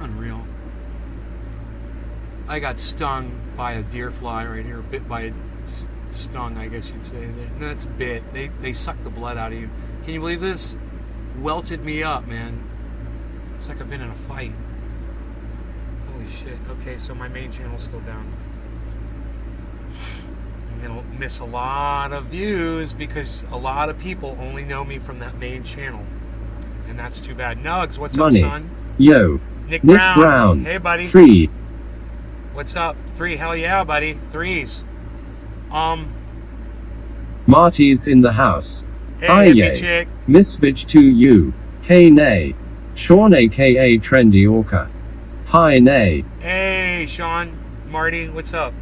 Unreal. I got stung by a deer fly right here. Bit by a stung, I guess you'd say. That's bit. They suck the blood out of you. Can you believe this? Welted me up, man. It's like I've been in a fight. Holy shit. Okay, so my main channel's still down. I'm gonna miss a lot of views because a lot of people only know me from that main channel. And that's too bad. Nugs, what's Money. up, son? Yo. Nick Brown. Hey, buddy. 3. What's up? 3. Hell yeah, buddy. 3s. Marty's in the house. Hey, hippie chick. Miss bitch to you. Hey nay. Sean aka Trendy Orca. Hi nay. Hey, Sean. Marty, what's up?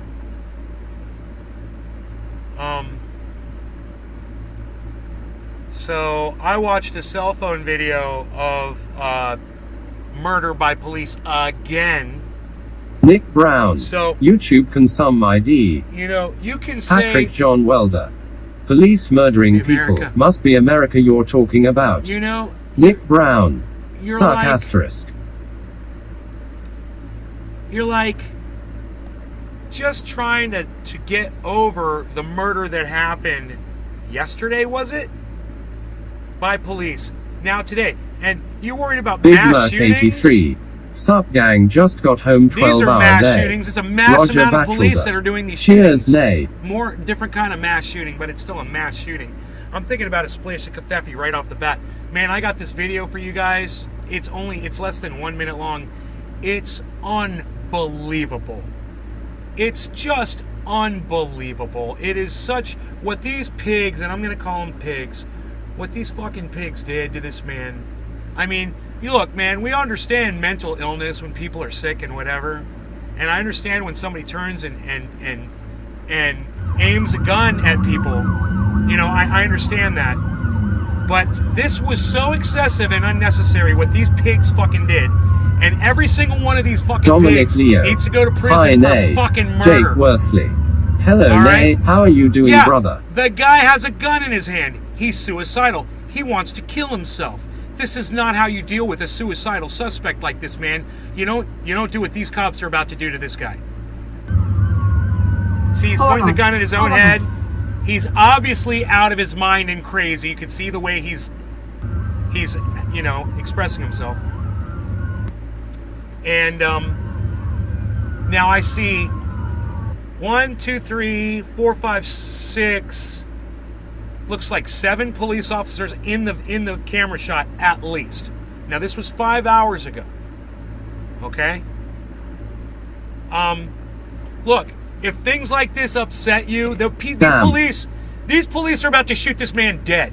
So I watched a cell phone video of murder by police again. Nick Brown. So YouTube can some ID. You know, you can say Patrick John Welder. Police murdering people. Must be America you're talking about. You know, Nick Brown. You're Suck like, asterisk. You're like just trying to get over the murder that happened yesterday, was it? By police. Now today. And you're worried about Big mass Merc shootings? 83. Sup gang, just got home 12 These are hour mass day. shootings. It's a mass Roger amount of police Batchelder. that are doing these Cheers, shootings. nay. More different kind of mass shooting, but it's still a mass shooting. I'm thinking about a splash of Kafefi right off the bat. Man, I got this video for you guys. It's less than 1 minute long. It's unbelievable. It's just unbelievable. It is such what these pigs, and I'm gonna call them pigs, what these fucking pigs did to this man. I mean, you look, man, we understand mental illness when people are sick and whatever. And I understand when somebody turns and aims a gun at people. You know, I understand that. But this was so excessive and unnecessary what these pigs fucking did. And every single one of these fucking Dominic pigs Leo. needs to go to prison Hi, for nay. fucking murder. Jake Worthley. Hello, All nay. right? How are you doing, Yeah, brother? the guy has a gun in his hand. He's suicidal. He wants to kill himself. This is not how you deal with a suicidal suspect like this, man. You don't do what these cops are about to do to this guy. See, he's pointing the gun at his own head. He's obviously out of his mind and crazy. You can see the way he's you know, expressing himself. And now I see 1, 2, 3, 4, 5, 6. Looks like 7 police officers in the camera shot at least. Now this was 5 hours ago. Okay? Look, if things like this upset you, these police are about to shoot this man dead.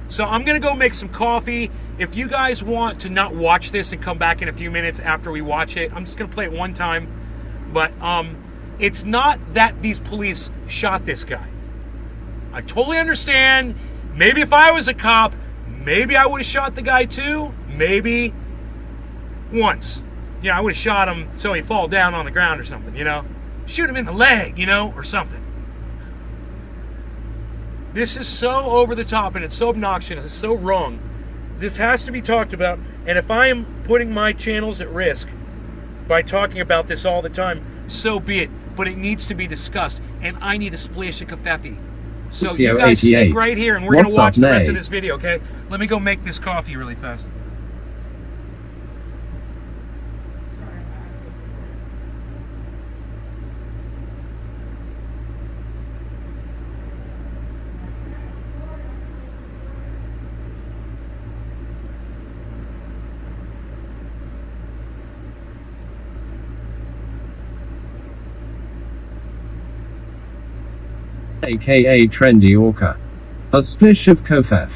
So I'm gonna go make some coffee. If you guys want to not watch this and come back in a few minutes after we watch it, I'm just gonna play it one time. But it's not that these police shot this guy. I totally understand. Maybe if I was a cop, maybe I would have shot the guy too. Maybe once. You know, I would have shot him so he'd fall down on the ground or something, you know. Shoot him in the leg, you know, or something. This is so over the top and it's so obnoxious. It's so wrong. This has to be talked about. And if I am putting my channels at risk by talking about this all the time, so be it. But it needs to be discussed. And I need a splash of Kafefi. So you guys stick right here and we're going to watch the rest of this video, okay? Let me go make this coffee really fast. AKA Trendy Orca. A splish of Kofef.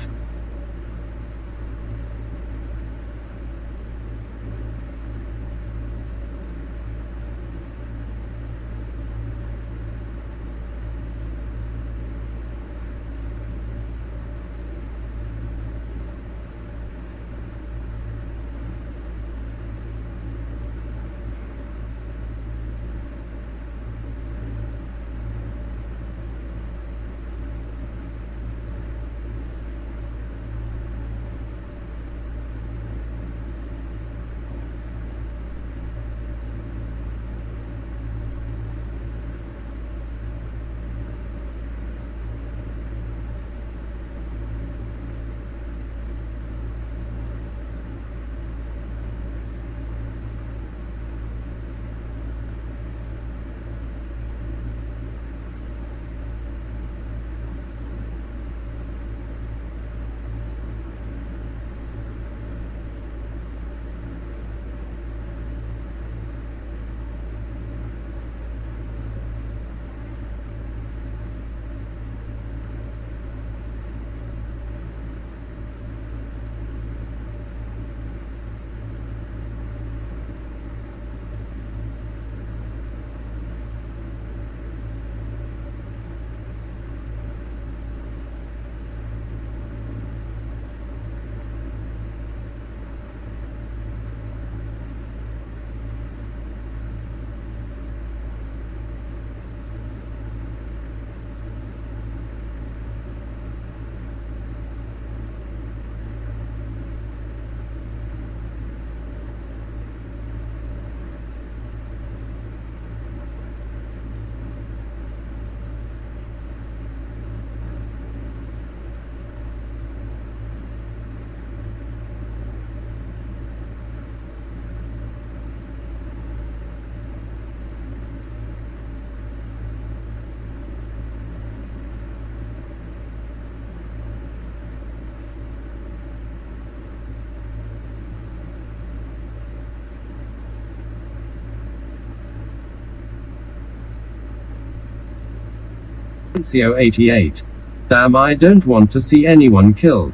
CO88. Damn, I don't want to see anyone killed.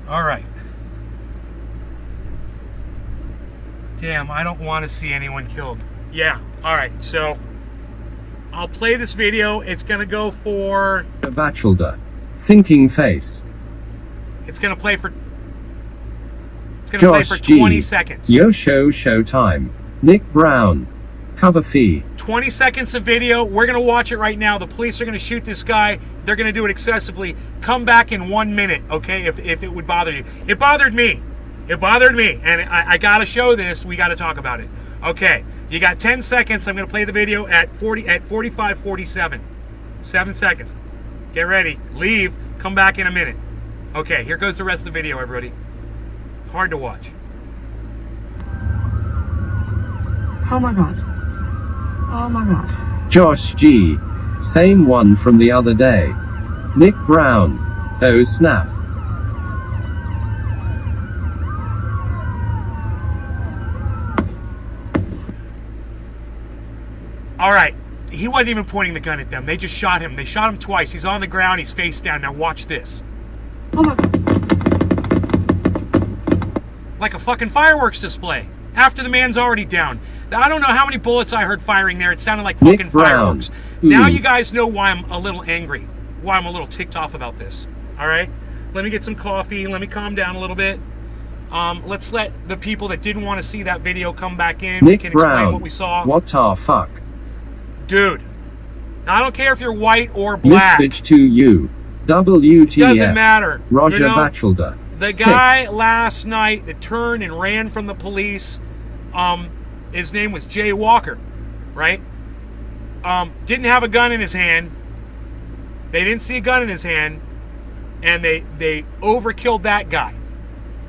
All right. Damn, I don't want to see anyone killed. Yeah, all right. So I'll play this video. It's going to go for... Bachelor. Thinking face. It's going to play for... It's going to play for 20 seconds. Yo show time. Nick Brown. Cover fee. 20 seconds of video. We're going to watch it right now. The police are going to shoot this guy. They're going to do it excessively. Come back in 1 minute, okay, if it would bother you. It bothered me. It bothered me. And I got to show this. We got to talk about it. Okay, you got 10 seconds. I'm going to play the video at 45:47. 7 seconds. Get ready. Leave. Come back in a minute. Okay, here goes the rest of the video, everybody. Hard to watch. Oh my God. Oh my God. Josh G. Same one from the other day. Nick Brown. Oh snap. All right. He wasn't even pointing the gun at them. They just shot him. They shot him twice. He's on the ground. He's face down. Now watch this. Oh my God. Like a fucking fireworks display. After the man's already down. I don't know how many bullets I heard firing there. It sounded like fucking fireworks. Now you guys know why I'm a little angry. Why I'm a little ticked off about this. All right? Let me get some coffee. Let me calm down a little bit. Let's let the people that didn't want to see that video come back in. Nick We can Brown. explain what we saw. What the fuck? Dude. I don't care if you're white or black. Misfit to you. WTF. Doesn't matter. Roger You know, Bachelor. The guy last night that turned and ran from the police, his name was Jay Walker, right? Didn't have a gun in his hand. They didn't see a gun in his hand, and they overkilled that guy.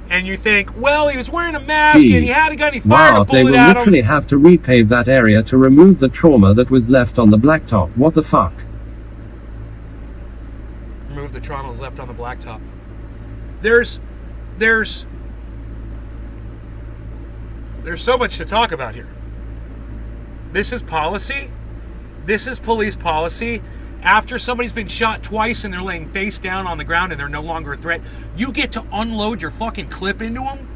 And you think, well, he was wearing a mask and he had a gun, he fired a bullet they will at him. literally have to repave that area to remove the trauma that was left on the blacktop. What the fuck? Remove the trauma that was left on the blacktop. There's so much to talk about here. This is policy. This is police policy. After somebody's been shot twice and they're laying face down on the ground and they're no longer a threat, you get to unload your fucking clip into them?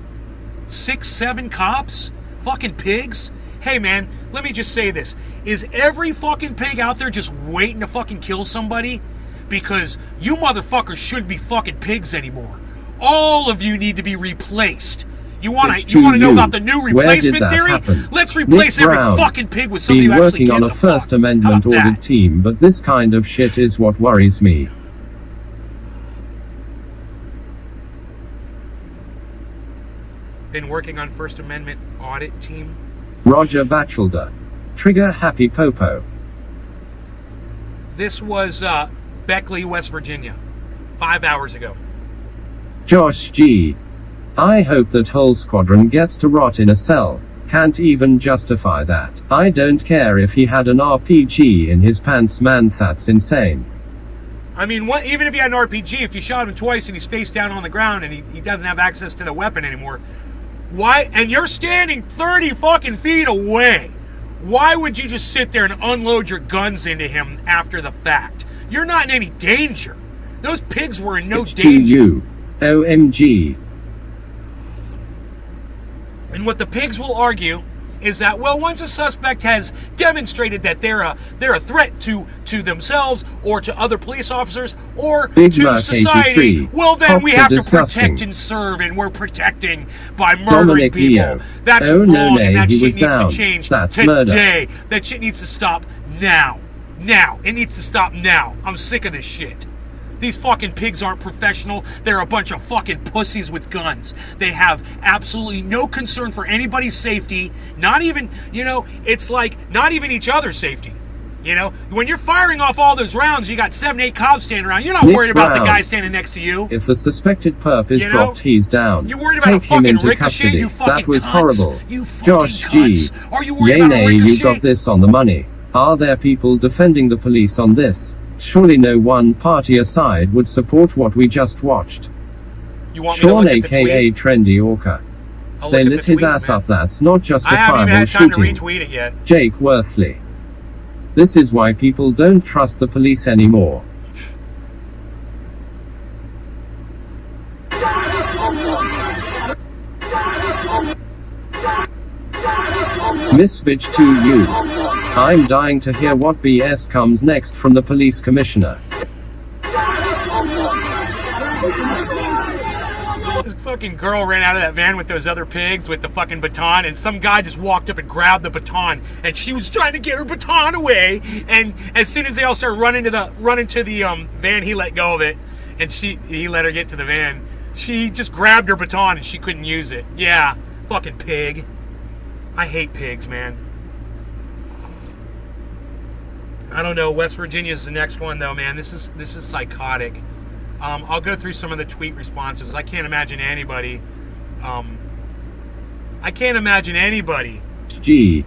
6, 7 cops? Fucking pigs? Hey man, let me just say this. Is every fucking pig out there just waiting to fucking kill somebody? Because you motherfuckers shouldn't be fucking pigs anymore. All of you need to be replaced. You want to know about the new replacement theory? Happen? Let's replace Nick every Brown. fucking pig with somebody Been who actually working gives on a a First fuck. Amendment How about audit that? team, but this kind of shit is what worries me. Been working on First Amendment audit team. Roger Bachelor. Trigger happy popo. This was Beckley, West Virginia, 5 hours ago. Josh G. I hope that whole squadron gets to rot in a cell. Can't even justify that. I don't care if he had an RPG in his pants, man, that's insane. I mean, even if he had an RPG, if you shot him twice and he's face down on the ground and he doesn't have access to the weapon anymore, why? And you're standing 30 fucking feet away. Why would you just sit there and unload your guns into him after the fact? You're not in any danger. Those pigs were in no danger. You. OMG. And what the pigs will argue is that, well, once a suspect has demonstrated that they're a threat to themselves or to other police officers or Big to Mac society, 83. well, then Cops we are have to disgusting. protect and serve, and we're protecting by murdering Dominic people. Leo. That's Oh, no, wrong, and that he shit was needs down. to change That's today. murder. That shit needs to stop now. Now. It needs to stop now. I'm sick of this shit. These fucking pigs aren't professional. They're a bunch of fucking pussies with guns. They have absolutely no concern for anybody's safety. Not even, it's like not even each other's safety. When you're firing off all those rounds, you got 7, 8 cops standing around. You're not Nick worried about Brown. the guy standing next to you. If the suspected perp is dropped, he's down. You're worried about Take a fucking him into ricochet, custody. you fucking That was cunts. horrible. You fucking Josh G. cunts. Are you worried Yay about a nay, ricochet? you got this on the money. Are there people defending the police on this? Surely no one party aside would support what we just watched. You want me Sean to look at the aka tweet? Trendy Orca. I'll They look at lit the his tweet, ass man. up, that's not I haven't justifiable even had time to shooting. retweet it yet. Jake Worthley. This is why people don't trust the police anymore. Miss Bitch to you. I'm dying to hear what BS comes next from the police commissioner. This fucking girl ran out of that van with those other pigs with the fucking baton, and some guy just walked up and grabbed the baton, and she was trying to get her baton away, and as soon as they all started running to the van, he let go of it, and he let her get to the van. She just grabbed her baton and she couldn't use it. Yeah, fucking pig. I hate pigs, man. I don't know. West Virginia is the next one, though, man. This is psychotic. I'll go through some of the tweet responses. I can't imagine anybody. Gee.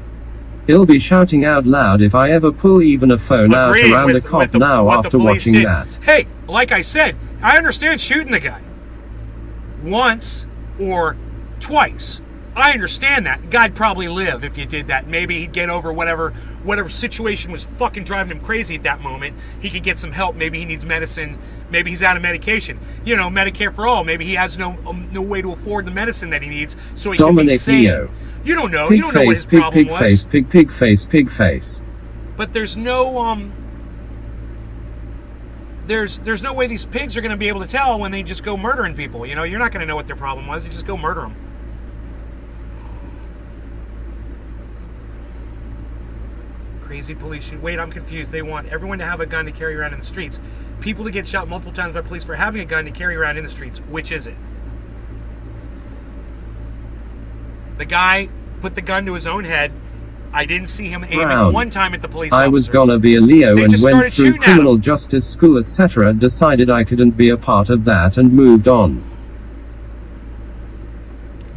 He'll be shouting out loud if I ever pull even a phone out Agreed around a with cop the- now what the after police watching did. that. Hey, like I said, I understand shooting the guy once or twice. I understand that. The guy'd probably live if you did that. Maybe he'd get over whatever situation was fucking driving him crazy at that moment. He could get some help. Maybe he needs medicine. Maybe he's out of medication. Medicare for all. Maybe he has no way to afford the medicine that he needs, so he can be Dominic sane. Leo. You don't know. Pig You don't know what his face, problem pig was. face, pig face, pig face. But there's no there's no way these pigs are going to be able to tell when they just go murdering people. You're not going to know what their problem was. You just go murder them. Crazy police shoot. Wait, I'm confused. They want everyone to have a gun to carry around in the streets. People to get shot multiple times by police for having a gun to carry around in the streets. Which is it? The guy put the gun to his own head. I didn't see him aiming Brown. one time at the police I was officers. gonna be a Leo They and just went started through shooting at criminal him. justice school etc. Decided I couldn't be a part of that and moved on.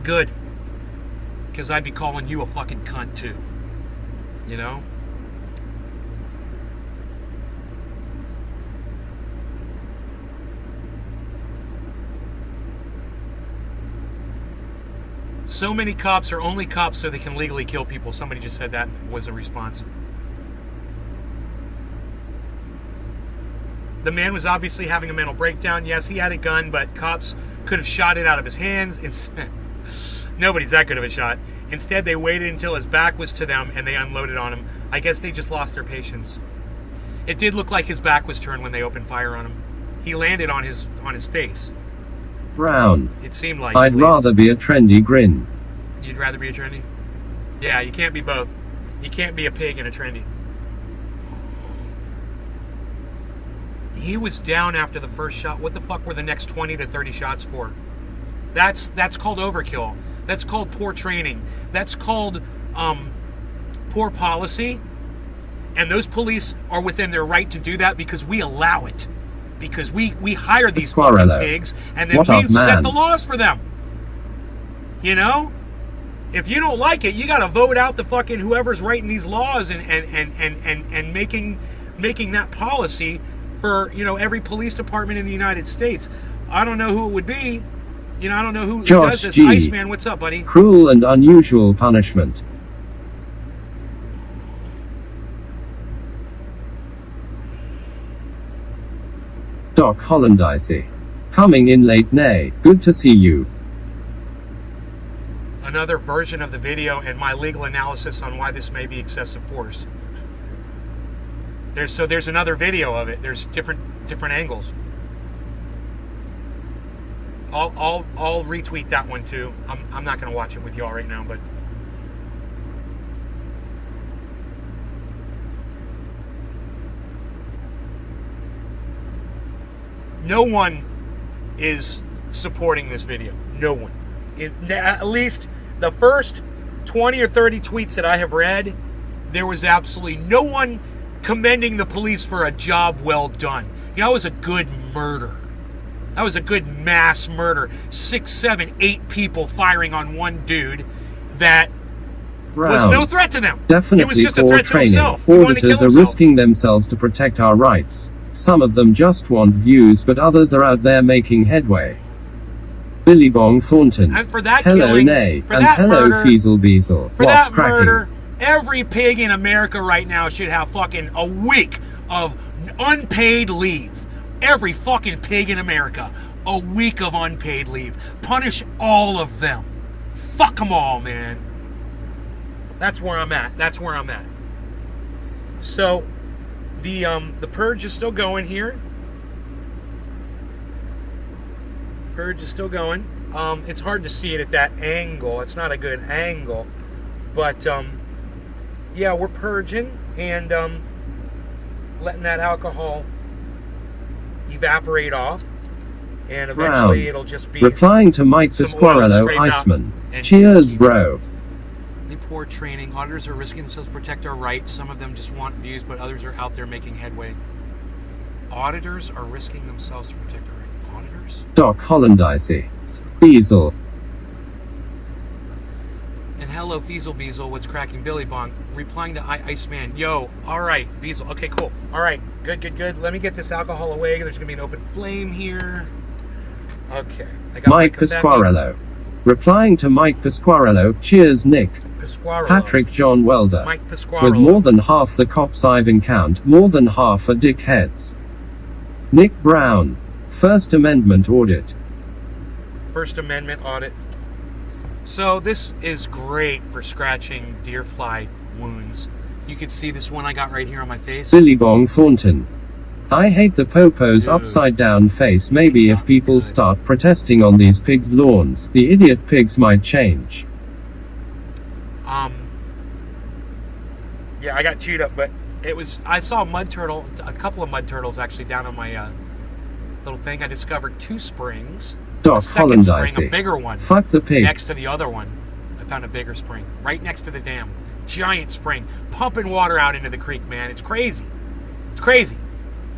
Good. Because I'd be calling you a fucking cunt too. So many cops are only cops so they can legally kill people. Somebody just said that was a response. The man was obviously having a mental breakdown. Yes, he had a gun, but cops could have shot it out of his hands. Nobody's that good of a shot. Instead, they waited until his back was to them and they unloaded on him. I guess they just lost their patience. It did look like his back was turned when they opened fire on him. He landed on his face. Brown. It seemed like. I'd rather be a trendy grin. You'd rather be a trendy? Yeah, you can't be both. You can't be a pig and a trendy. He was down after the first shot. What the fuck were the next 20 to 30 shots for? That's called overkill. That's called poor training. That's called poor policy. And those police are within their right to do that because we allow it. Because we hire these fucking pigs and then What we up, man? set the laws for them. If you don't like it, you got to vote out the fucking whoever's writing these laws and making that policy for every police department in the United States. I don't know who it would be. I don't know who does this. G. Iceman, what's up, buddy? Cruel and unusual punishment. Doc Hollandice. Coming in late, nay. Good to see you. Another version of the video and my legal analysis on why this may be excessive force. There's another video of it. There's different angles. I'll retweet that one too. I'm not gonna watch it with y'all right now, but No one is supporting this video. No one. At least the first 20 or 30 tweets that I have read, there was absolutely no one commending the police for a job well done. That was a good murder. That was a good mass murder. 6, 7, 8 people firing on one dude that was no threat to them. Definitely he was just a poor threat to training. himself. He wanted to kill Auditors are himself. risking themselves to protect our rights. Some of them just want views, but others are out there making headway. Billy Bong Thornton. And for that Hello, killing, Nay. for And that hello, murder, Feasel Beasel. For What's that cracking? murder, every pig in America right now should have fucking a week of unpaid leave. Every fucking pig in America, a week of unpaid leave. Punish all of them. Fuck them all, man. That's where I'm at. That's where I'm at. So, the purge is still going here. Purge is still going. It's hard to see it at that angle. It's not a good angle. But, yeah, we're purging and letting that alcohol evaporate off. And eventually it'll just be... Replying to Mike Pasquarello Iceman. Cheers, bro. Poor training. Auditors are risking themselves to protect our rights. Some of them just want views, but others are out there making headway. Auditors are risking themselves to protect our rights. Auditors? Doc Hollandice. Beasel. And hello, Feasel Beasel. What's cracking? Billy Bong. Replying to Iceman. Yo, alright, Beasel. Okay, cool. Alright, good. Let me get this alcohol away. There's going to be an open flame here. Okay. I got Mike Pasquarello. Replying to Mike Pasquarello. Cheers, Nick. Pasquarello. Patrick John Welder. Mike Pasquarello. With more than half the cops I've encountered, more than half are dickheads. Nick Brown. First Amendment audit. First Amendment audit. So this is great for scratching deer fly wounds. You can see this one I got right here on my face. Billy Bong Thornton. I hate the popo's upside down face. Maybe if people start protesting on these pigs' lawns, the idiot pigs might change. Yeah, I got chewed up, but I saw a couple of mud turtles actually down on my little thing. I discovered 2 springs. Doc A second spring, Hollandice. a bigger one. Fuck the pigs. Next to the other one, I found a bigger spring. Right next to the dam. Giant spring. Pumping water out into the creek, man. It's crazy. It's crazy.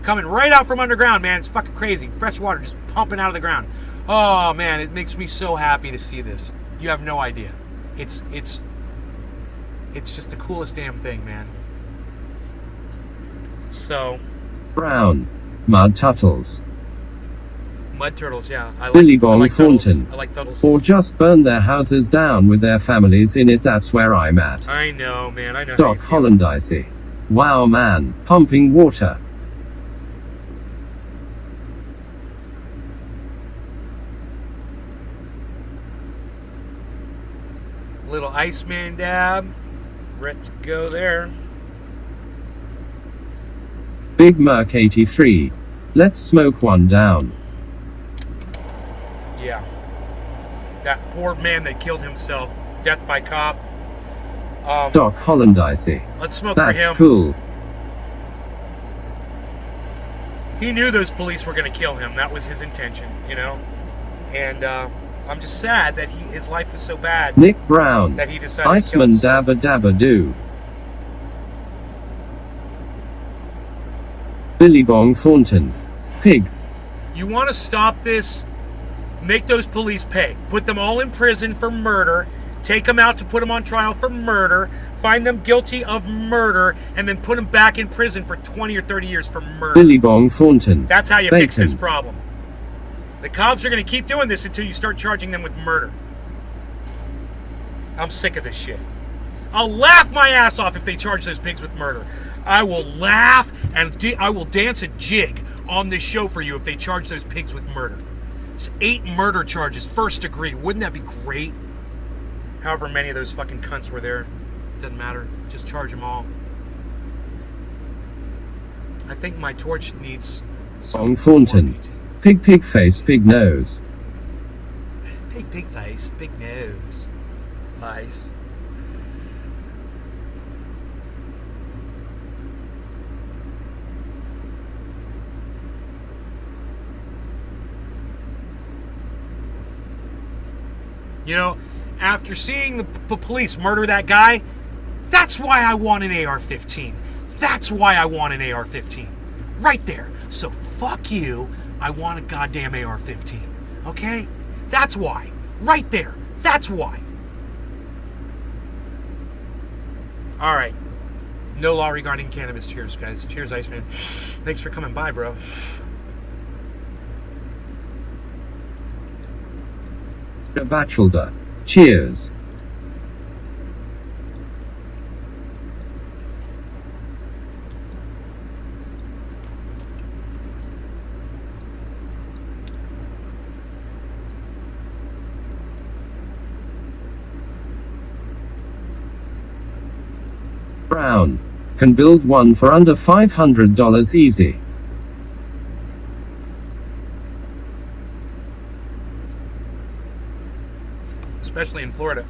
Coming right out from underground, man. It's fucking crazy. Fresh water just pumping out of the ground. Oh, man. It makes me so happy to see this. You have no idea. It's just the coolest damn thing, man. So. Brown. Mud turtles. Mud turtles, yeah. Billy Bong Thornton. I like turtles. Or just burn their houses down with their families in it. That's where I'm at. I know, man. I know. Doc Hollandice. Wow, man. Pumping water. Little Iceman dab. Ready to go there. Big Merc 83. Let's smoke one down. Yeah. That poor man that killed himself. Death by cop. Doc Hollandice. Let's smoke That's for him. cool. He knew those police were going to kill him. That was his intention, you know? And I'm just sad that his life was so bad. Nick Brown. That he decided Iceman to kill himself. dabba dabba doo. Billy Bong Thornton. Pig. You want to stop this? Make those police pay. Put them all in prison for murder. Take them out to put them on trial for murder. Find them guilty of murder. And then put them back in prison for 20 or 30 years for murder. Billy Bong Thornton. That's how you Bacon. fix this problem. The cops are going to keep doing this until you start charging them with murder. I'm sick of this shit. I'll laugh my ass off if they charge those pigs with murder. I will laugh and I will dance a jig on this show for you if they charge those pigs with murder. It's 8 murder charges, first degree. Wouldn't that be great? However many of those fucking cunts were there. Doesn't matter. Just charge them all. I think my torch needs Bong Thornton. Pig pig face pig nose. Pig face, big nose. Face. You know, after seeing the police murder that guy, that's why I want an AR-15. That's why I want an AR-15. Right there. So fuck you, I want a goddamn AR-15. Okay? That's why. Right there. That's why. Alright. No law regarding cannabis. Cheers, guys. Cheers, Iceman. Thanks for coming by, bro. Bachelor. Cheers. Brown. Can build one for under $500 easy. Especially in Florida.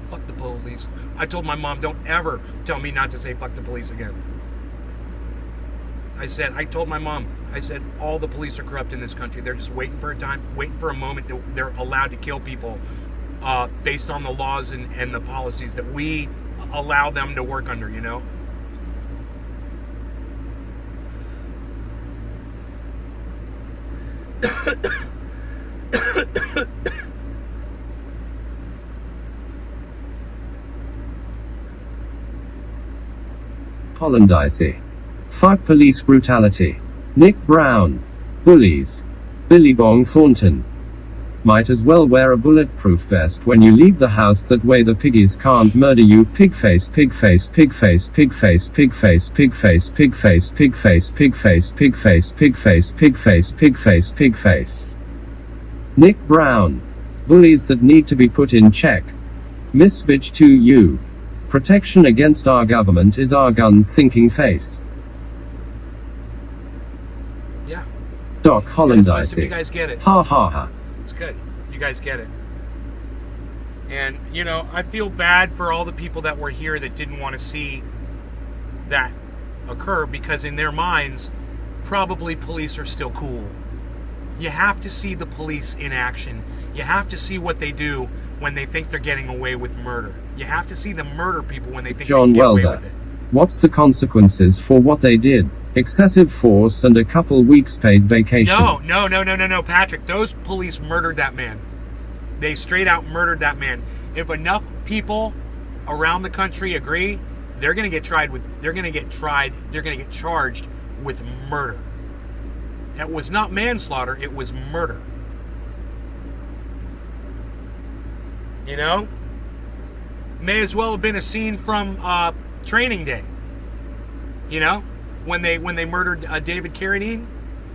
Fuck the police. I told my mom, don't ever tell me not to say fuck the police again. I told my mom, I said, all the police are corrupt in this country. They're just waiting for a time, waiting for a moment that they're allowed to kill people based on the laws and the policies that we allow them to work under, you know? Hollandice. Fuck police brutality. Nick Brown. Bullies. Billy Bong Thornton. Might as well wear a bulletproof vest when you leave the house, that way the piggies can't murder you. Pigface, pigface, pigface, pigface, pigface, pigface, pigface, pigface, pigface, pigface, pigface, pigface, pigface, pigface. Nick Brown. Bullies that need to be put in check. Miss bitch to you. Protection against our government is our guns thinking face. Yeah. Doc Hollandice. You guys get it. Ha ha ha. It's good. You guys get it. And, you know, I feel bad for all the people that were here that didn't want to see that occur, because in their minds, probably police are still cool. You have to see the police in action. You have to see what they do when they think they're getting away with murder. You have to see them murder people when they think they can get away with it. What's the consequences for what they did? Excessive force and a couple weeks paid vacation. No, Patrick. Those police murdered that man. They straight out murdered that man. If enough people around the country agree, they're going to get charged with murder. It was not manslaughter, it was murder. You know? May as well have been a scene from Training Day. You know? When they murdered David Carradine,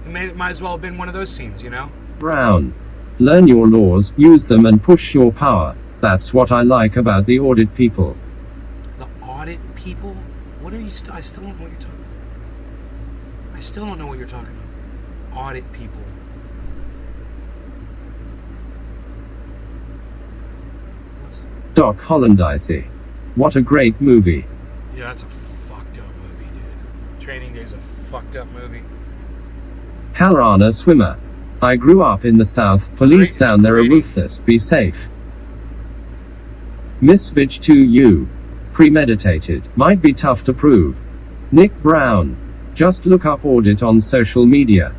it might as well have been one of those scenes, you know? Brown. Learn your laws, use them and push your power. That's what I like about the audit people. The audit people? What are you I still don't know what you're talking about. I still don't know what you're talking about. Audit people. Doc Hollandice. What a great movie. Yeah, that's a fucked up movie, dude. Training Day is a fucked up movie. Kalrana swimmer. I grew up in the South. Police down there are ruthless. Be safe. Miss bitch to you. Premeditated. Might be tough to prove. Nick Brown. Just look up audit on social media.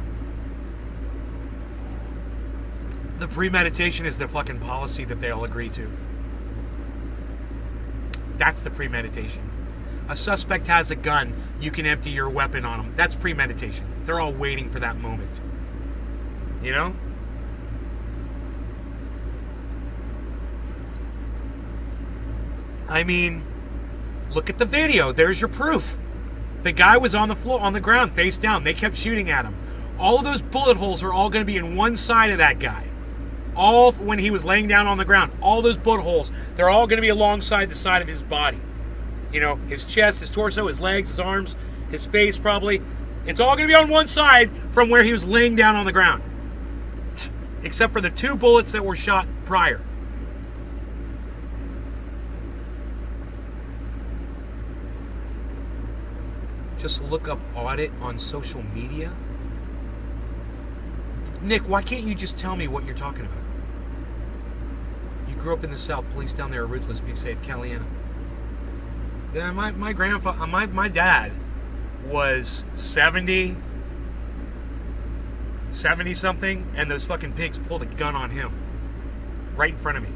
The premeditation is the fucking policy that they all agree to. That's the premeditation. A suspect has a gun, you can empty your weapon on them. That's premeditation. They're all waiting for that moment. You know? I mean, look at the video. There's your proof. The guy was on the floor, on the ground, face down. They kept shooting at him. All of those bullet holes are all going to be in one side of that guy. All when he was laying down on the ground. All those bullet holes, they're all going to be alongside the side of his body. You know, his chest, his torso, his legs, his arms, his face probably. It's all going to be on one side from where he was laying down on the ground. Except for the 2 bullets that were shot prior. Just look up audit on social media. Nick, why can't you just tell me what you're talking about? Grew up in the South. Police down there are ruthless. Be safe, Caliana. Yeah, my grandfather, my dad was 70 something, and those fucking pigs pulled a gun on him right in front of me.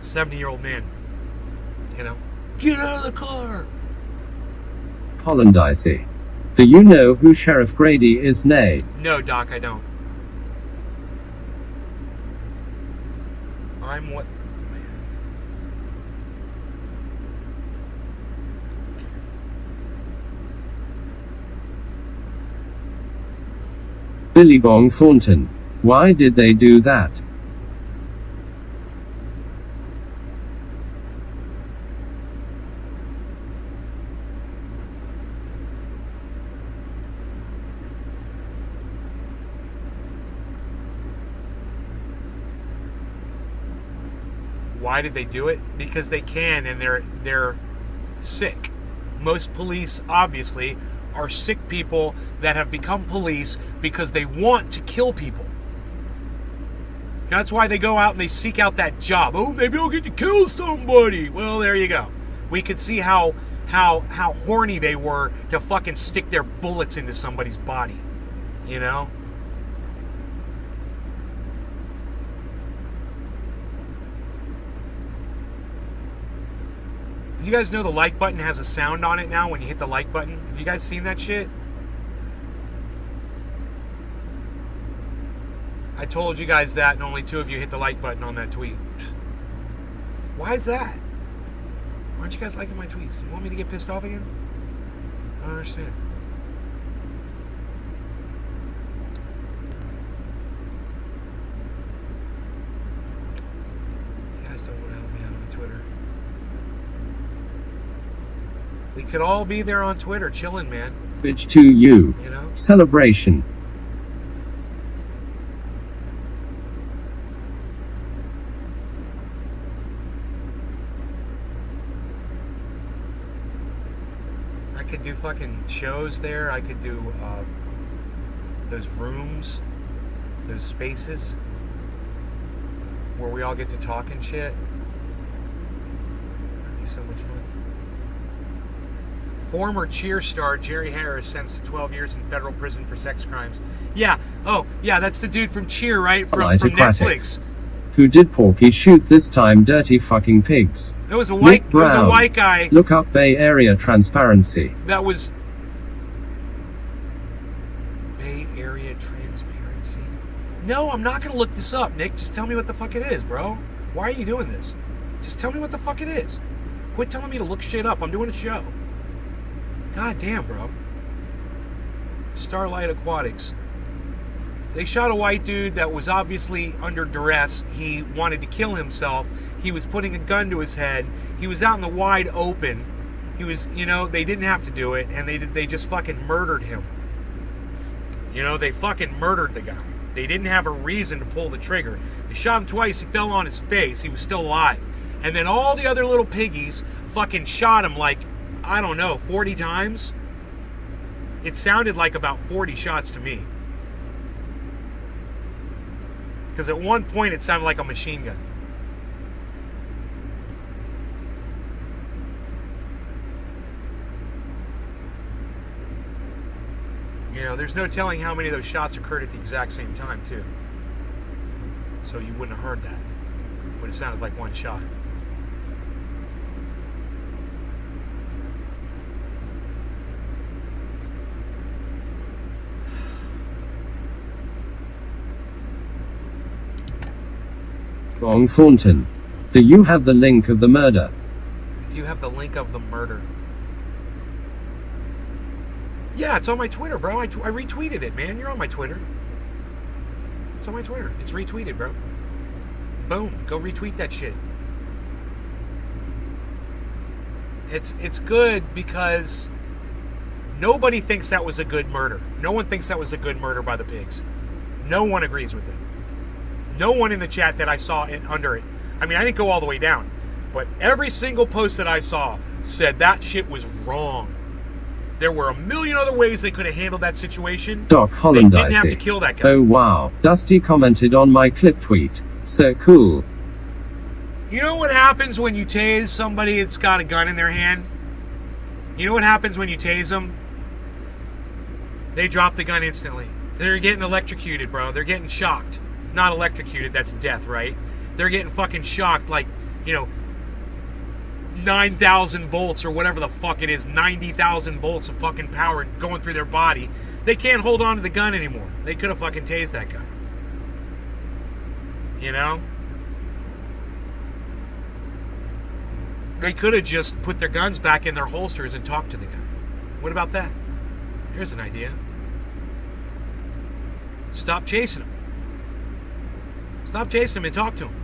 70-year-old man, you know, get out of the car. Hollandice. Do you know who Sheriff Grady is, nay? No, Doc, I don't. I'm what? Billy Bong Thornton. Why did they do that? Why did they do it? Because they can, and they're sick. Most police, obviously, are sick people that have become police because they want to kill people. That's why they go out and they seek out that job. Oh, maybe I'll get to kill somebody. Well, there you go. We could see how horny they were to fucking stick their bullets into somebody's body. You know? You guys know the like button has a sound on it now when you hit the like button? Have you guys seen that shit? I told you guys that, and only 2 of you hit the like button on that tweet. Why is that? Why aren't you guys liking my tweets? You want me to get pissed off again? I don't understand. You guys don't want to help me out on Twitter. We could all be there on Twitter chilling, man. Bitch to you. You know? Celebration. I could do fucking shows there. I could do those rooms, those spaces where we all get to talk and shit. That'd be so much fun. Former Cheer star Jerry Harris sentenced to 12 years in federal prison for sex crimes. Yeah. Oh, yeah, that's the dude from Cheer, right? From Netflix. Who did Porky shoot this time? Dirty fucking pigs. It was a white guy. Look up Bay Area transparency. That was Bay Area transparency. No, I'm not going to look this up, Nick. Just tell me what the fuck it is, bro. Why are you doing this? Just tell me what the fuck it is. Quit telling me to look shit up. I'm doing a show. God damn, bro. Starlight Aquatics. They shot a white dude that was obviously under duress. He wanted to kill himself. He was putting a gun to his head. He was out in the wide open. He was, you know, they didn't have to do it, and they just fucking murdered him. You know, they fucking murdered the guy. They didn't have a reason to pull the trigger. They shot him twice. He fell on his face. He was still alive. And then all the other little piggies fucking shot him like, I don't know, 40 times? It sounded like about 40 shots to me. Because at one point it sounded like a machine gun. You know, there's no telling how many of those shots occurred at the exact same time, too. So you wouldn't have heard that. It would have sounded like one shot. Bong Thornton. Do you have the link of the murder? Do you have the link of the murder? Yeah, it's on my Twitter, bro. I retweeted it, man. You're on my Twitter. It's on my Twitter. It's retweeted, bro. Boom. Go retweet that shit. It's good because nobody thinks that was a good murder. No one thinks that was a good murder by the pigs. No one agrees with it. No one in the chat that I saw under it. I mean, I didn't go all the way down, but every single post that I saw said that shit was wrong. There were a million other ways they could have handled that situation. Doc Holland, they didn't have to kill that guy. Oh wow. Dusty commented on my clip tweet. So cool. You know what happens when you tase somebody that's got a gun in their hand? You know what happens when you tase them? They drop the gun instantly. They're getting electrocuted, bro. They're getting shocked. Not electrocuted, that's death, right? They're getting fucking shocked, like, 9,000 volts or whatever the fuck it is, 90,000 volts of fucking power going through their body. They can't hold on to the gun anymore. They could have fucking tased that guy. They could have just put their guns back in their holsters and talked to the guy. What about that? Here's an idea. Stop chasing him. Stop chasing him and talk to him.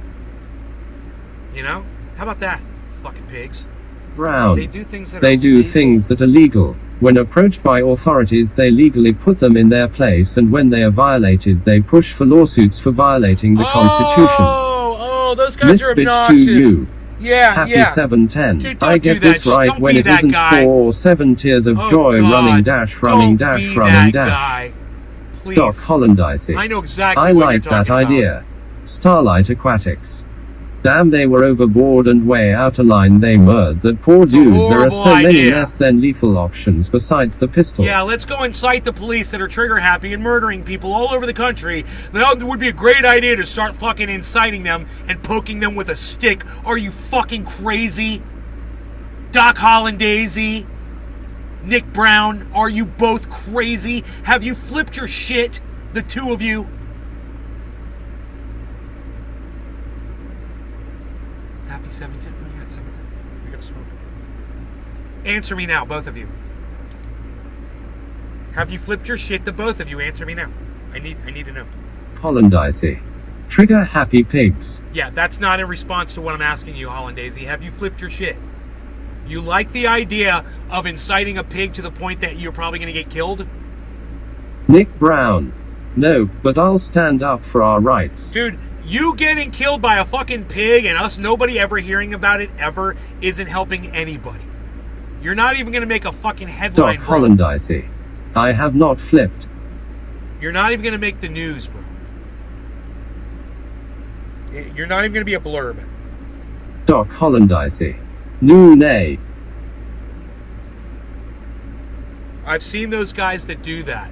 How about that? Fucking pigs. Brown. They do things that are legal. When approached by authorities, they legally put them in their place, and when they are violated, they push for lawsuits for violating the Constitution. Oh, those guys are Misfit obnoxious. to you. Yeah, Happy yeah. 710. Dude, don't I get do this that. right Don't when be it that isn't guy. 4 or 7 tears of Oh, joy God. running dash, running Don't dash, be running that dash. guy. Please. Doc Hollandice. I know exactly I what like you're that talking idea. Starlight Aquatics. Damn, they were overboard and way out of line. They murdered that poor dude. There are so many less than lethal options besides the pistol. Yeah, let's go incite the police that are trigger happy and murdering people all over the country. That would be a great idea to start fucking inciting them and poking them with a stick. Are you fucking crazy? Doc Hollandaise, Nick Brown, are you both crazy? Have you flipped your shit? The two of you? Happy 710. Oh, yeah, it's 710. You're gonna smoke. Answer me now, both of you. Have you flipped your shit? The both of you. Answer me now. I need to know. Hollandaise. Trigger happy pigs. Yeah, that's not in response to what I'm asking you, Hollandaise. Have you flipped your shit? You like the idea of inciting a pig to the point that you're probably gonna get killed? Nick Brown. No, but I'll stand up for our rights. Dude, you getting killed by a fucking pig and us nobody ever hearing about it ever isn't helping anybody. You're not even going to make a fucking headline, Doc bro. Hollandaise. I have not flipped. You're not even going to make the news, bro. You're not even going to be a blurb. Doc Hollandaise. No, nay. I've seen those guys that do that.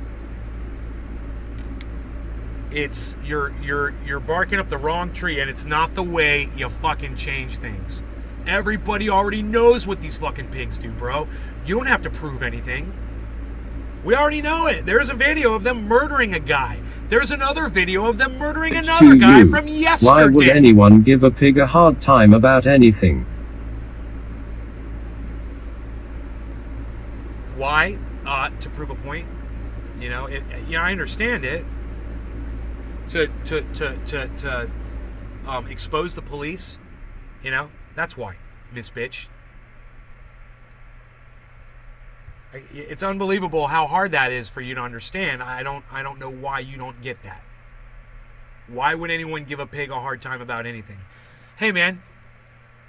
It's you're barking up the wrong tree, and it's not the way you fucking change things. Everybody already knows what these fucking pigs do, bro. You don't have to prove anything. We already know it. There's a video of them murdering a guy. There's another video of them murdering another guy from yesterday. Why would anyone give a pig a hard time about anything? Why? To prove a point. I understand it. To expose the police, that's why, Miss Bitch. It's unbelievable how hard that is for you to understand. I don't know why you don't get that. Why would anyone give a pig a hard time about anything? Hey man,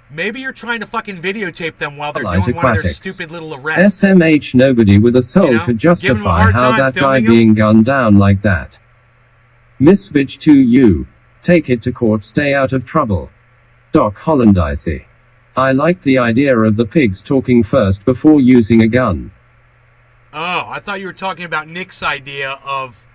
maybe you're trying to fucking videotape them while they're doing one of their stupid little arrests. SMH, nobody with a soul could justify how that guy being gunned down like that. Miss Bitch to you. Take it to court, stay out of trouble. Doc Hollandaise. I like the idea of the pigs talking first before using a gun. Oh, I thought you were talking about Nick's idea of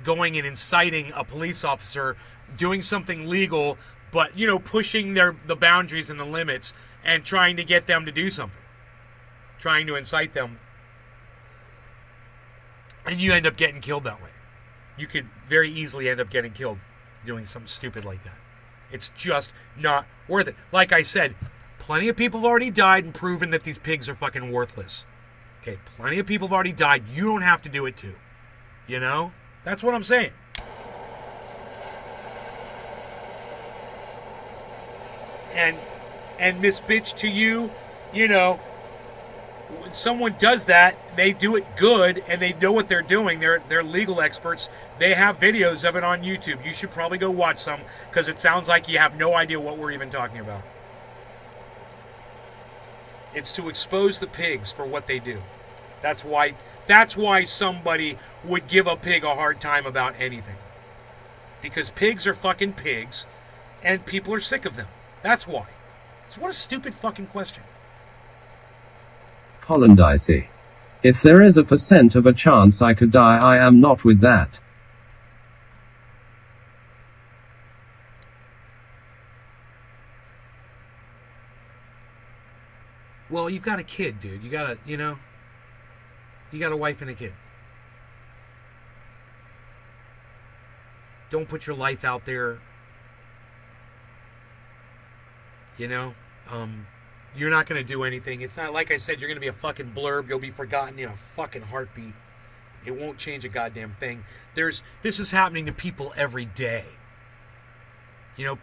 going and inciting a police officer, doing something legal, but, pushing the boundaries and the limits and trying to get them to do something. Trying to incite them. And you end up getting killed that way. You could very easily end up getting killed doing something stupid like that. It's just not worth it. Like I said, plenty of people have already died and proven that these pigs are fucking worthless. Okay, plenty of people have already died. You don't have to do it too. That's what I'm saying. And Miss Bitch to you, when someone does that, they do it good and they know what they're doing. They're legal experts. They have videos of it on YouTube. You should probably go watch some because it sounds like you have no idea what we're even talking about. It's to expose the pigs for what they do. That's why somebody would give a pig a hard time about anything. Because pigs are fucking pigs, and people are sick of them. That's why. So what a stupid fucking question. Hollandice. If there is a % of a chance I could die, I am not with that. Well, you've got a kid, dude. You got a wife and a kid. Don't put your life out there. You're not going to do anything. It's not, like I said, you're going to be a fucking blurb. You'll be forgotten in a fucking heartbeat. It won't change a goddamn thing. This is happening to people every day.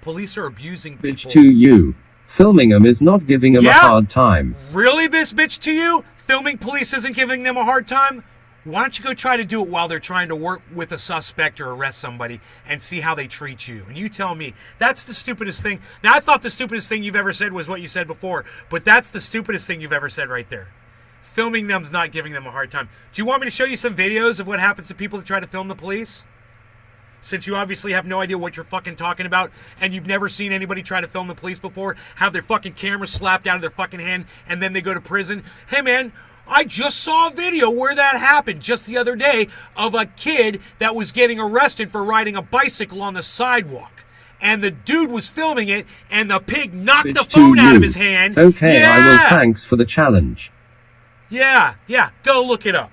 Police are abusing people. Bitch to you. Filming them is not giving them a hard time. Really, bitch to you? Filming police isn't giving them a hard time? Why don't you go try to do it while they're trying to work with a suspect or arrest somebody and see how they treat you? And you tell me. That's the stupidest thing. Now, I thought the stupidest thing you've ever said was what you said before, but that's the stupidest thing you've ever said right there. Filming them's not giving them a hard time. Do you want me to show you some videos of what happens to people that try to film the police? Since you obviously have no idea what you're fucking talking about, and you've never seen anybody try to film the police before, have their fucking camera slapped out of their fucking hand, and then they go to prison. Hey, man, I just saw a video where that happened just the other day of a kid that was getting arrested for riding a bicycle on the sidewalk. And the dude was filming it, and the pig knocked the phone out of his hand. Okay, I will. Thanks for the challenge. Yeah, go look it up.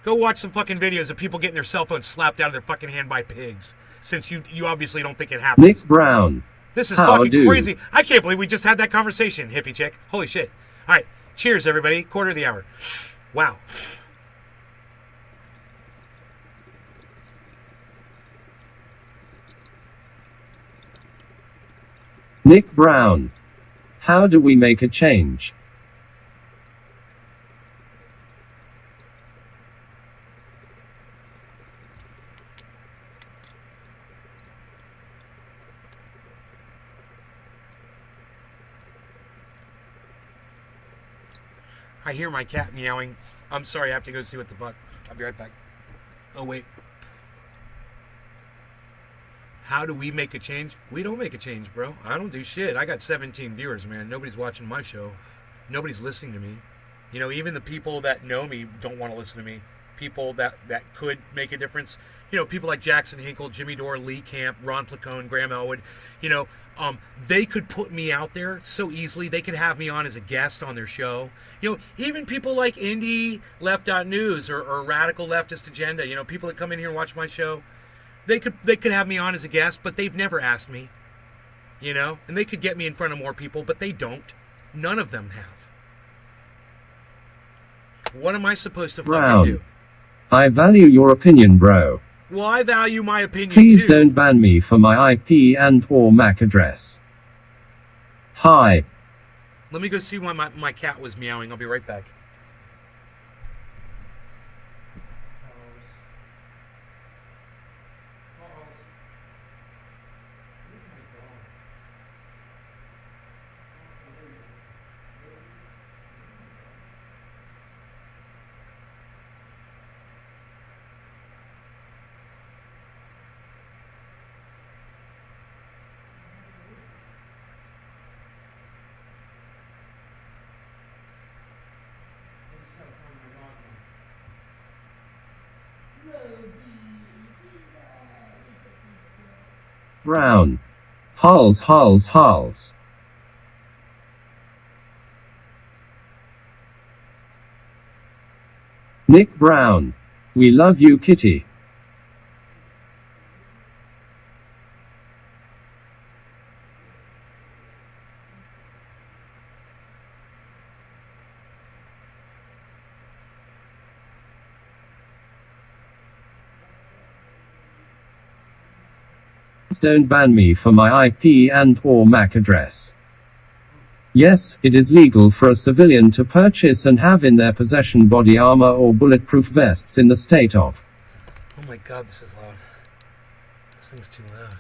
Go watch some fucking videos of people getting their cell phones slapped out of their fucking hand by pigs. Since you obviously don't think it happens. Nick Brown. This is fucking crazy. I can't believe we just had that conversation, hippie chick. Holy shit. All right. Cheers, everybody. Quarter of the hour. Wow. Nick Brown. How do we make a change? I hear my cat meowing. I'm sorry, I have to go see what the fuck. I'll be right back. Oh, wait. How do we make a change? We don't make a change, bro. I don't do shit. I got 17 viewers, man. Nobody's watching my show. Nobody's listening to me. Even the people that know me don't want to listen to me. People that could make a difference. People like Jackson Hinkle, Jimmy Dore, Lee Camp, Ron Placone, Graham Elwood. They could put me out there so easily. They could have me on as a guest on their show. Even people like Indie Left.News or Radical Leftist Agenda, people that come in here and watch my show, they could have me on as a guest, but they've never asked me. And they could get me in front of more people, but they don't. None of them have. What am I supposed to fucking do? I value your opinion, bro. Well, I value my opinion Please too. don't ban me for my IP and/or MAC address. Hi. Let me go see why my cat was meowing. I'll be right back. Brown. Hulls. Nick Brown. We love you, kitty. Don't ban me for my IP and/or MAC address. Yes, it is legal for a civilian to purchase and have in their possession body armor or bulletproof vests in the state of. Oh my god, this is loud. This thing's too loud.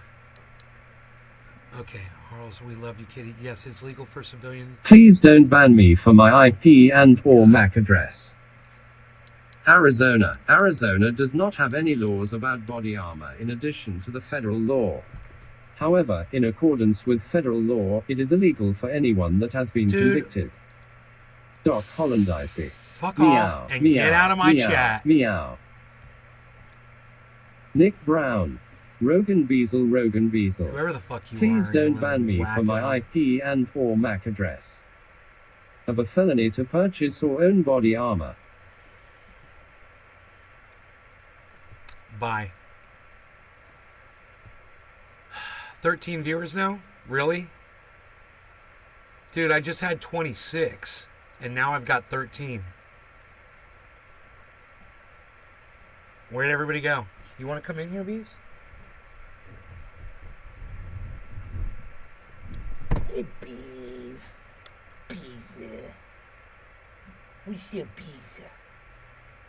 Okay, Harles, we love you, kitty. Yes, it's legal for civilian. Please don't ban me for my IP and/or MAC address. Arizona. Arizona does not have any laws about body armor in addition to the federal law. However, in accordance with federal law, it is illegal for anyone that has been convicted. Doc Hollandice. Fuck Meow, off and meow, get out of my meow, chat. Meow. Nick Brown. Rogan Beazle. Rogan Beazle. Whoever the fuck you Please are. don't ban me for my IP and or MAC address of a felony to purchase or own body armor. Bye. 13 viewers now? Really? Dude, I just had 26, and now I've got 13. Where'd everybody go? You want to come in here, Bees? Hey, Bees. Bees. We see a Bees.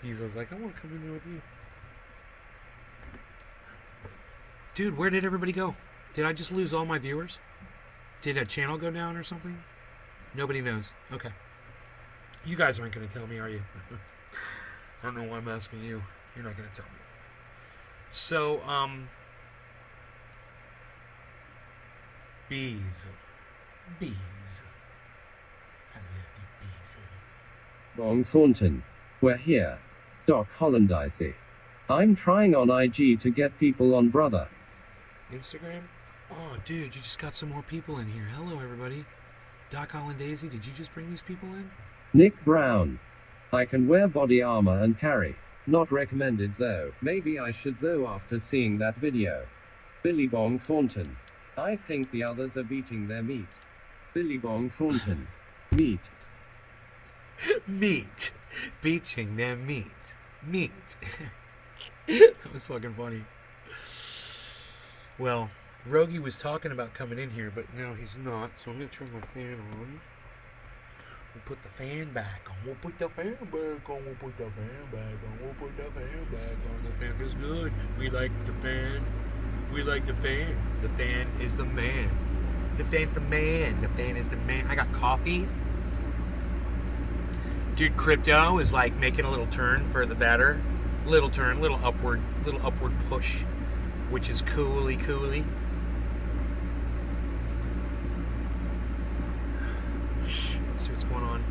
Bees was like, I want to come in there with you. Dude, where did everybody go? Did I just lose all my viewers? Did a channel go down or something? Nobody knows. Okay. You guys aren't going to tell me, are you? I don't know why I'm asking you. You're not going to tell me. So, Bees. Bees. I love you, Bees. Bong Thornton. We're here. Doc Hollandice. I'm trying on IG to get people on, brother. Instagram? Oh, dude, you just got some more people in here. Hello, everybody. Doc Hollandaise, did you just bring these people in? Nick Brown. I can wear body armor and carry. Not recommended though. Maybe I should though after seeing that video. Billy Bong Thornton. I think the others are beating their meat. Billy Bong Thornton. Meat. Meat. Beating their meat. Meat. That was fucking funny. Well, Rogie was talking about coming in here, but now he's not, so I'm going to turn my fan on. We'll put the fan back on. We'll put the fan back on. We'll put the fan back on. We'll put the fan back on. The fan feels good. We like the fan. We like the fan. The fan is the man. The fan's the man. The fan is the man. I got coffee. Dude, crypto is like making a little turn for the better. Little turn, little upward push, which is cooly. Let's see what's going on.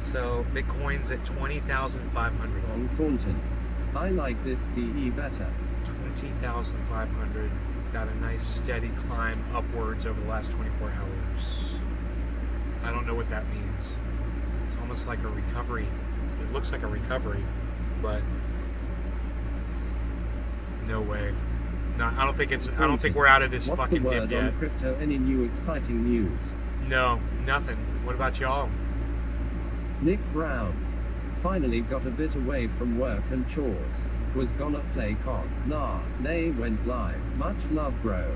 So Bitcoin's at 20,500. Bong Thornton. I like this CE better. 20,500. We've got a nice steady climb upwards over the last 24 hours. I don't know what that means. It's almost like a recovery. It looks like a recovery, but no way. No, I don't think it's. I don't think we're out of this What's fucking the word dip yet. on crypto? Any new exciting news? No, nothing. What about y'all? Nick Brown. Finally got a bit away from work and chores. Was gonna play COD. Nah, nay went live. Much love, bro.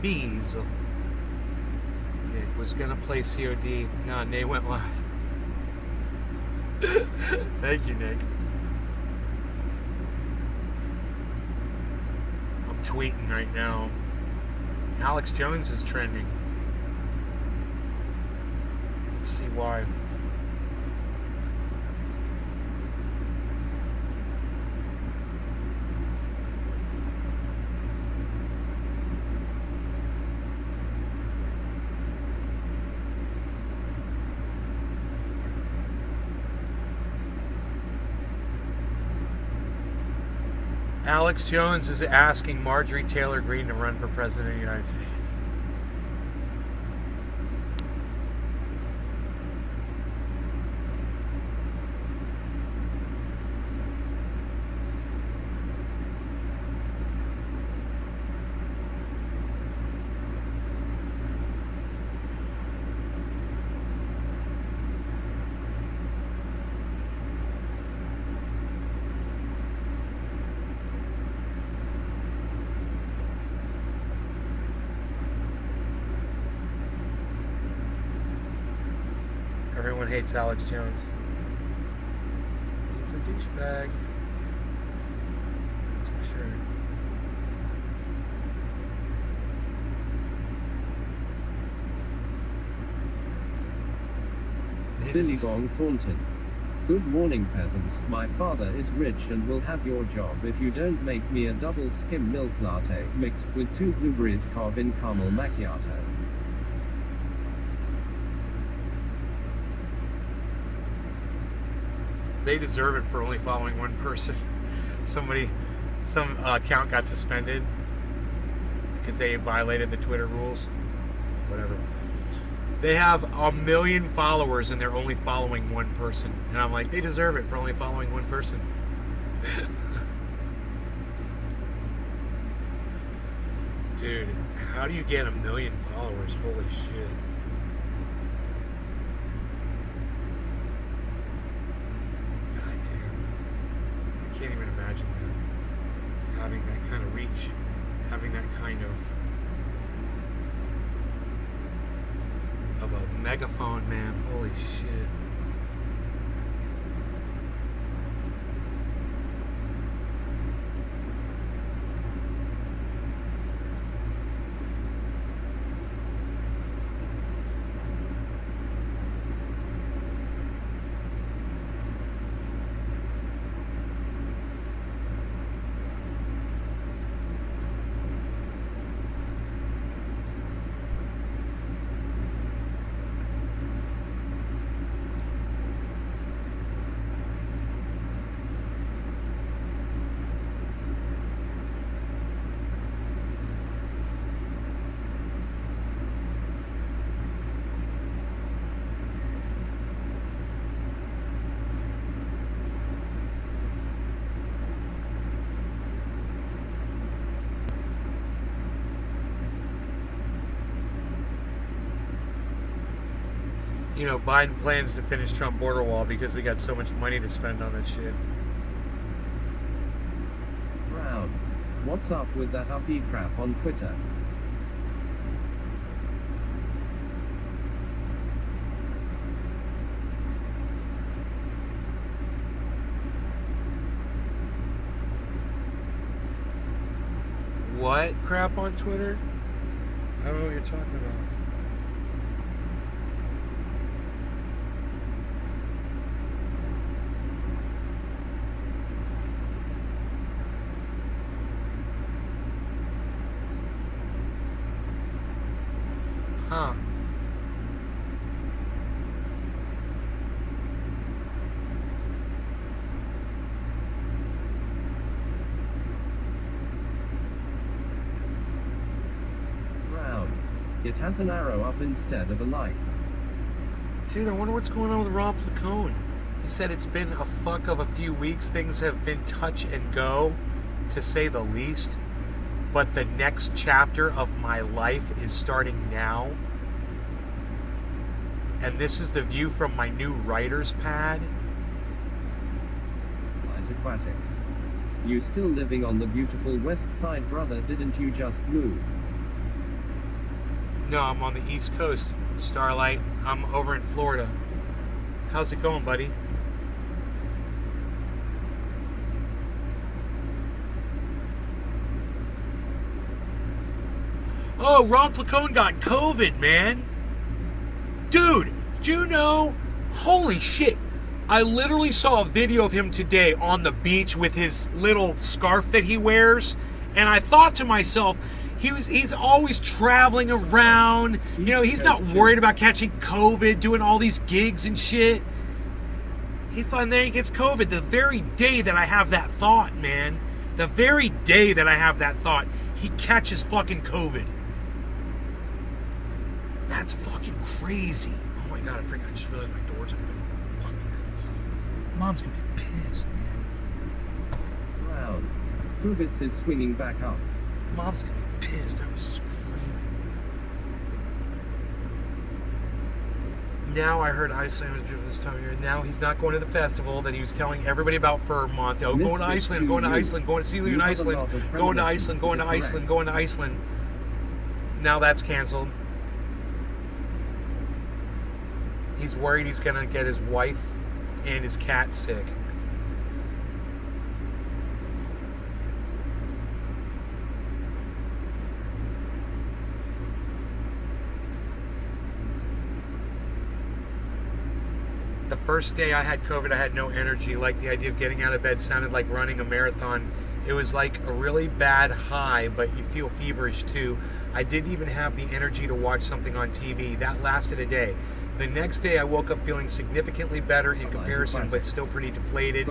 Bees. Nick was gonna play COD. No, Nay went live. Thank you, Nick. I'm tweeting right now. Alex Jones is trending. Let's see why. Alex Jones is asking Marjorie Taylor Greene to run for president of the United States. Everyone hates Alex Jones. He's a douchebag. That's for sure. Billy Bong Thornton. Good morning, peasants. My father is rich and will have your job if you don't make me a double skim milk latte mixed with 2 blueberries in caramel macchiato. They deserve it for only following one person. Some account got suspended because they violated the Twitter rules. Whatever. They have 1 million followers and they're only following one person. And I'm like, they deserve it for only following one person. Dude, how do you get 1 million followers? Holy shit. God damn. I can't even imagine that. Having that kind of reach. Having that kind of a megaphone, man. Holy shit. You know, Biden plans to finish Trump border wall because we got so much money to spend on that shit. Brown. What's up with that uppy crap on Twitter? What crap on Twitter? I don't know what you're talking about. Huh. Brown. It has an arrow up instead of a like. Dude, I wonder what's going on with Rob Placone. He said it's been a fuck of a few weeks. Things have been touch and go, to say the least. But the next chapter of my life is starting now. And this is the view from my new writer's pad. Light Aquatics. You still living on the beautiful west side, brother? Didn't you just move? No, I'm on the East Coast, Starlight. I'm over in Florida. How's it going, buddy? Oh, Ron Placone got COVID, man. Dude, do you know? Holy shit. I literally saw a video of him today on the beach with his little scarf that he wears. And I thought to myself, he's always traveling around. You know, he's not worried about catching COVID, doing all these gigs and shit. He gets COVID the very day that I have that thought, man. The very day that I have that thought, he catches fucking COVID. That's fucking crazy. Oh my god, I just realized my door's open. Fuck. Mom's gonna be pissed, man. Wow. Kuvitz is swinging back up. Mom's gonna be pissed. I was screaming. Now I heard Iceland was beautiful this time of year. Now he's not going to the festival that he was telling everybody about for a month. Oh, going to Iceland, going to Iceland, going to see you in Iceland, going to Iceland, going to Iceland, going to Iceland. Now that's canceled. He's worried he's gonna get his wife and his cat sick. The first day I had COVID, I had no energy. Like the idea of getting out of bed sounded like running a marathon. It was like a really bad high, but you feel feverish too. I didn't even have the energy to watch something on TV. That lasted a day. The next day I woke up feeling significantly better in comparison, but still pretty deflated.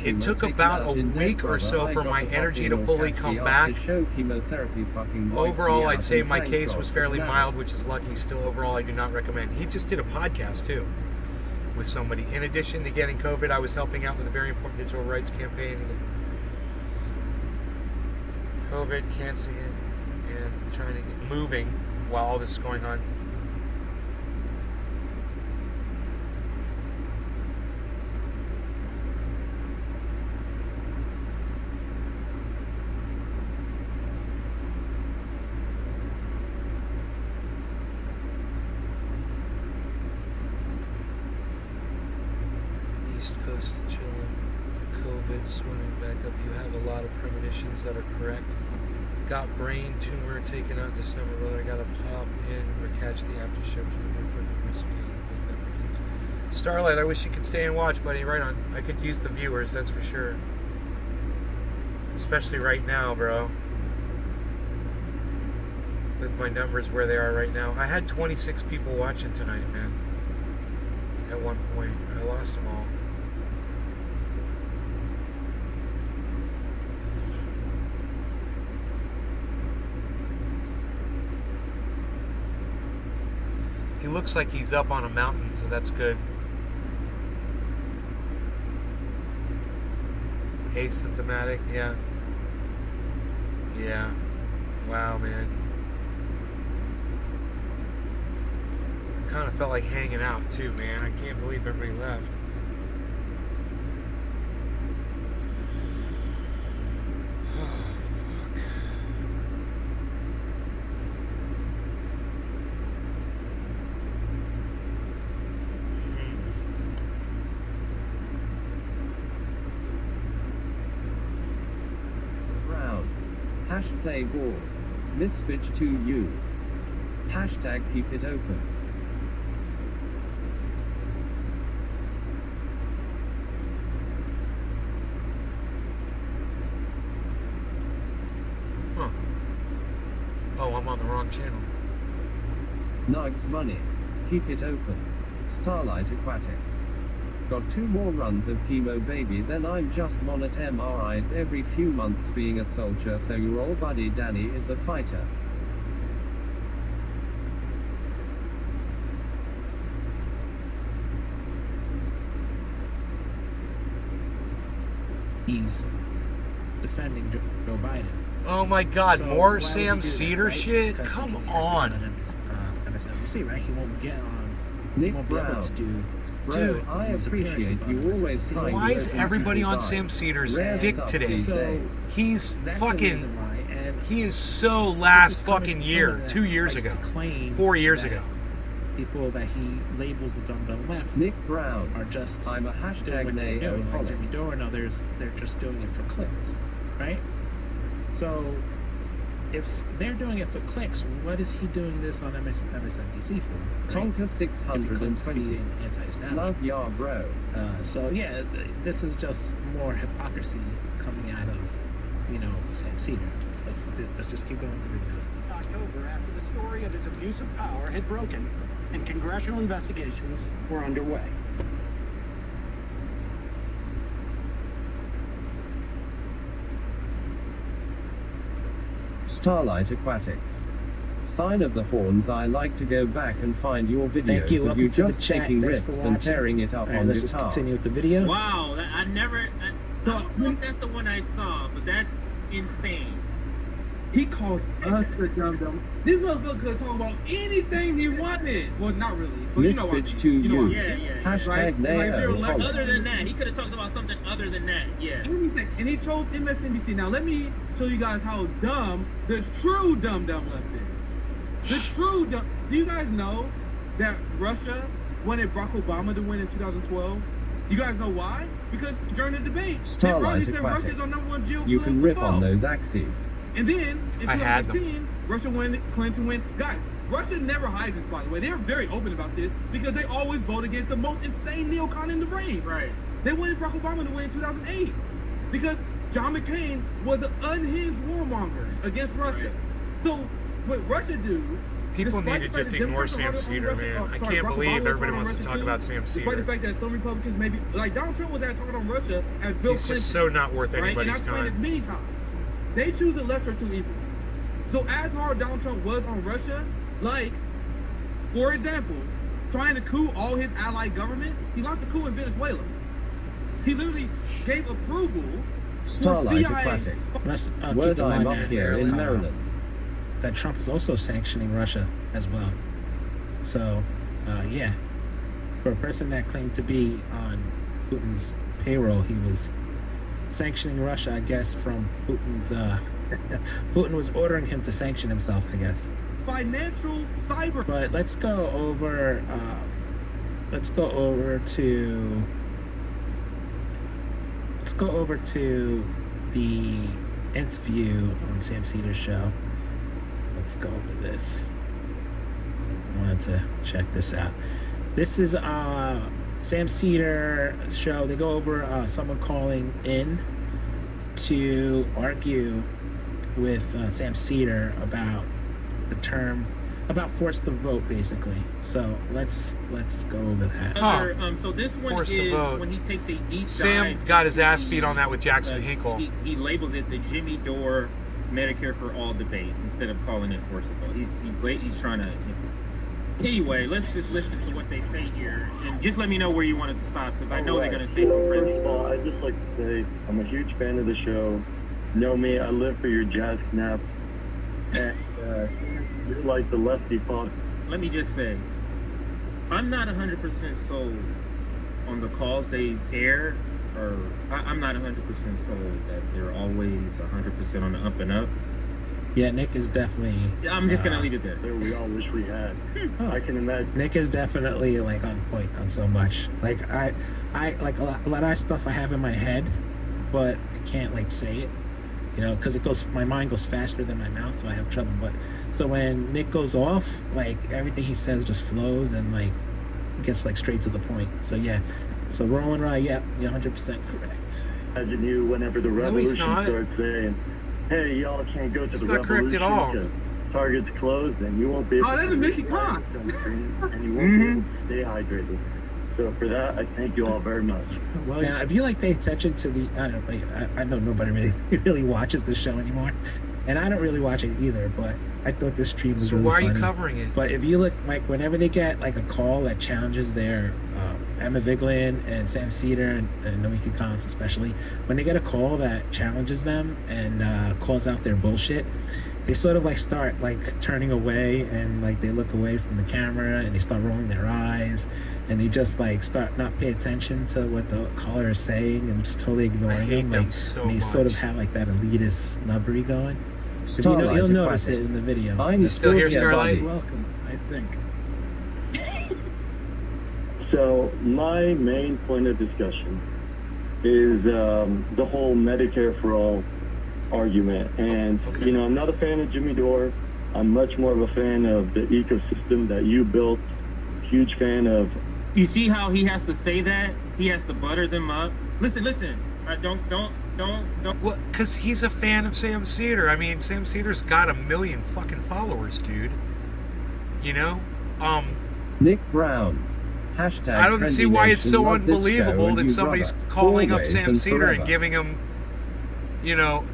It took about a week or so for my energy to fully come back. Overall, I'd say my case was fairly mild, which is lucky. Still, overall, I do not recommend. He just did a podcast too with somebody. In addition to getting COVID, I was helping out with a very important digital rights campaign. COVID, canceling it, and trying to get moving while all this is going on. East Coast chilling, COVID swimming back up. You have a lot of premonitions that are correct. Got brain tumor taken out in December, but I gotta pop in or catch the after show for the crispy. Starlight, I wish you could stay and watch, buddy. Right on. I could use the viewers, that's for sure. Especially right now, bro. With my numbers where they are right now. I had 26 people watching tonight, man. At one point. I lost them all. He looks like he's up on a mountain, so that's good. Asymptomatic, yeah. Yeah. Wow, man. I kind of felt like hanging out too, man. I can't believe everybody left. Oh, fuck. Hashtag all. Misfitch to you. Hashtag keep it open. Huh. Oh, I'm on the wrong channel. Nugs money. Keep it open. Starlight Aquatics. Got 2 more runs of chemo baby, then I'm just on at MRIs every few months being a soldier, though your old buddy Danny is a fighter. He's defending Joe Biden. Oh my god, So more why would Sam he do that, Cedar right? shit? Because Come he has to on. be MSNBC, right? He won't get on. He Nick won't be able to Brown. do. Bro, Dude, I his appreciate appearances on you MSNBC. always trying Why to is open everybody people's on eyes. Sam Cedar's Rare dick stuff today? these So- days. He's That's the reason fucking. why. And He is so this last is coming fucking from year, someone that 2 years likes ago, to claim 4 years that ago. People that he labels the dumb left Nick Brown. are just I'm a doing hashtag what they're doing. Like Neo Jimmy Dore and others, they're just doing it for clicks, right? So if they're doing it for clicks, what is he doing this on MSNBC for? Right? Tonka If he claims to be 620. an anti-establishment. Love ya, bro. So yeah, this is just more hypocrisy coming out of, Sam Cedar. Let's just keep going with the video. October, after the story of his abuse of power had broken and congressional investigations were underway. Starlight Aquatics. Sign of the horns. I like to go back and find your videos Thank you. of Welcome you to the just chat. taking Thanks rips for and watching. tearing it up All right, on let's just guitar. continue with the video. Wow, I don't know if that's the one I saw, but that's insane. He calls us the dum-dum. This motherfucker could talk about anything he wanted. Well, not really. But you know what I Misfitch mean. to You know what I you. mean. Yeah. Hashtag Right? Like, Neo. they're like- Holla. Other than that, he could have talked about something other than that. Yeah. Anything. And he chose MSNBC. Now, let me show you guys how dumb the true dum-dum left is. The true dumb. Do you guys know that Russia wanted Barack Obama to win in 2012? You guys know why? Because during the debate, Starlight Mitt Romney said Aquatics. Russia's our number one geopolitical You can rip foe. on those axes. And then in I had them. 2016, Russia win, Clinton win. Guys, Russia never hides this, by the way. They're very open about this because they always vote against the most insane neocon in the race. Right. They wanted Barack Obama to win in 2008 because John McCain was an unhinged warmonger against Russia. So what Russia do? People despite need to the fact just that ignore Democrats Sam are harder on Cedar, Russia- man. I sorry, can't Barack believe Obama was everybody hard on wants to Russia talk too, about Sam despite Cedar. the fact that some Republicans maybe like Donald Trump was as hard on Russia as Bill He's Clinton. just so not worth Right? And anybody's I've explained time. this many times. They choose the lesser of two evils. So as hard Donald Trump was on Russia, like, for example, trying to coup all his allied governments, he launched a coup in Venezuela. He literally gave approval Starlight CIA Aquatics. Let's keep Word in I'm mind up here in Maryland. that Trump is also sanctioning Russia as well. So, yeah, for a person that claimed to be on Putin's payroll, he was sanctioning Russia, I guess, from Putin's. Putin was ordering him to sanction himself, I guess. financial cyber. But let's go over. Let's go over to. Let's go over to the interview on Sam Cedar's show. Let's go over this. I wanted to check this out. This is Sam Cedar show. They go over someone calling in to argue with Sam Cedar about the term, about force the vote, basically. So let's go over that. So this one Force the is vote. when he takes a deep Sam dive got his into ass the- beat on that with Jackson Hinkle. He labeled it the Jimmy Dore Medicare for All debate instead of calling it force the vote. He's trying to. Anyway, let's just listen to what they say here, and just let me know where you wanted to stop because I know they're going to say some crazy First of stuff. all, I'd just like to say I'm a huge fan of the show. Know me, I live for your jazz snaps. And you're like the lefty punk. Let me just say, I'm not 100% sold on the calls they air, or I'm not 100% sold that they're always 100% on the up and up. Yeah, Nick is definitely. I'm just going to leave it there. That we all wish we had. I can imagine. Nick is definitely like on point on so much. Like I like a lot of stuff I have in my head, but I can't like say it, you know, because my mind goes faster than my mouth, so I have trouble. But so when Nick goes off, like everything he says just flows and like it gets like straight to the point. So yeah, so Roland Rye, yeah, you're 100% correct. Imagine you whenever the he's revolution not. starts saying, "Hey, y'all can't go to He's the not correct revolution at all. because Target's closed, and you won't be able Oh, that to is Mickey Clark. and you won't be able to stay hydrated." So for that, I thank you all very much. Well, now if you like pay attention to the, I don't know, I know nobody really watches the show anymore, and I don't really watch it either. But I thought this stream was So really why are funny. you covering it? But if you look, like, whenever they get like a call that challenges their Emma Vigeland and Sam Cedar and Noiki Collins especially, when they get a call that challenges them and calls out their bullshit, they sort of like start like turning away and like they look away from the camera and they start rolling their eyes and they just like start not pay attention to what the caller is saying and just totally ignoring I hate them. them Like, so and they sort of much. have like that elitist snubbery going. So Starlight you'll notice it Aquatics. in the video. I'm You still here, Starlight? buddy. Welcome, I think. So my main point of discussion is the whole Medicare for all argument. And, Okay. you know, I'm not a fan of Jimmy Dore. I'm much more of a fan of the ecosystem that you built. Huge fan of. You see how he has to say that? He has to butter them up. Listen. Don't. Well, because he's a fan of Sam Cedar. I mean, Sam Cedar's got 1 million fucking followers, dude. You know? Nick Brown. Hashtag I don't see trendy why it's nation, so love this show unbelievable and that you, somebody's brother. calling up Always Sam and Cedar forever. and giving him, you know,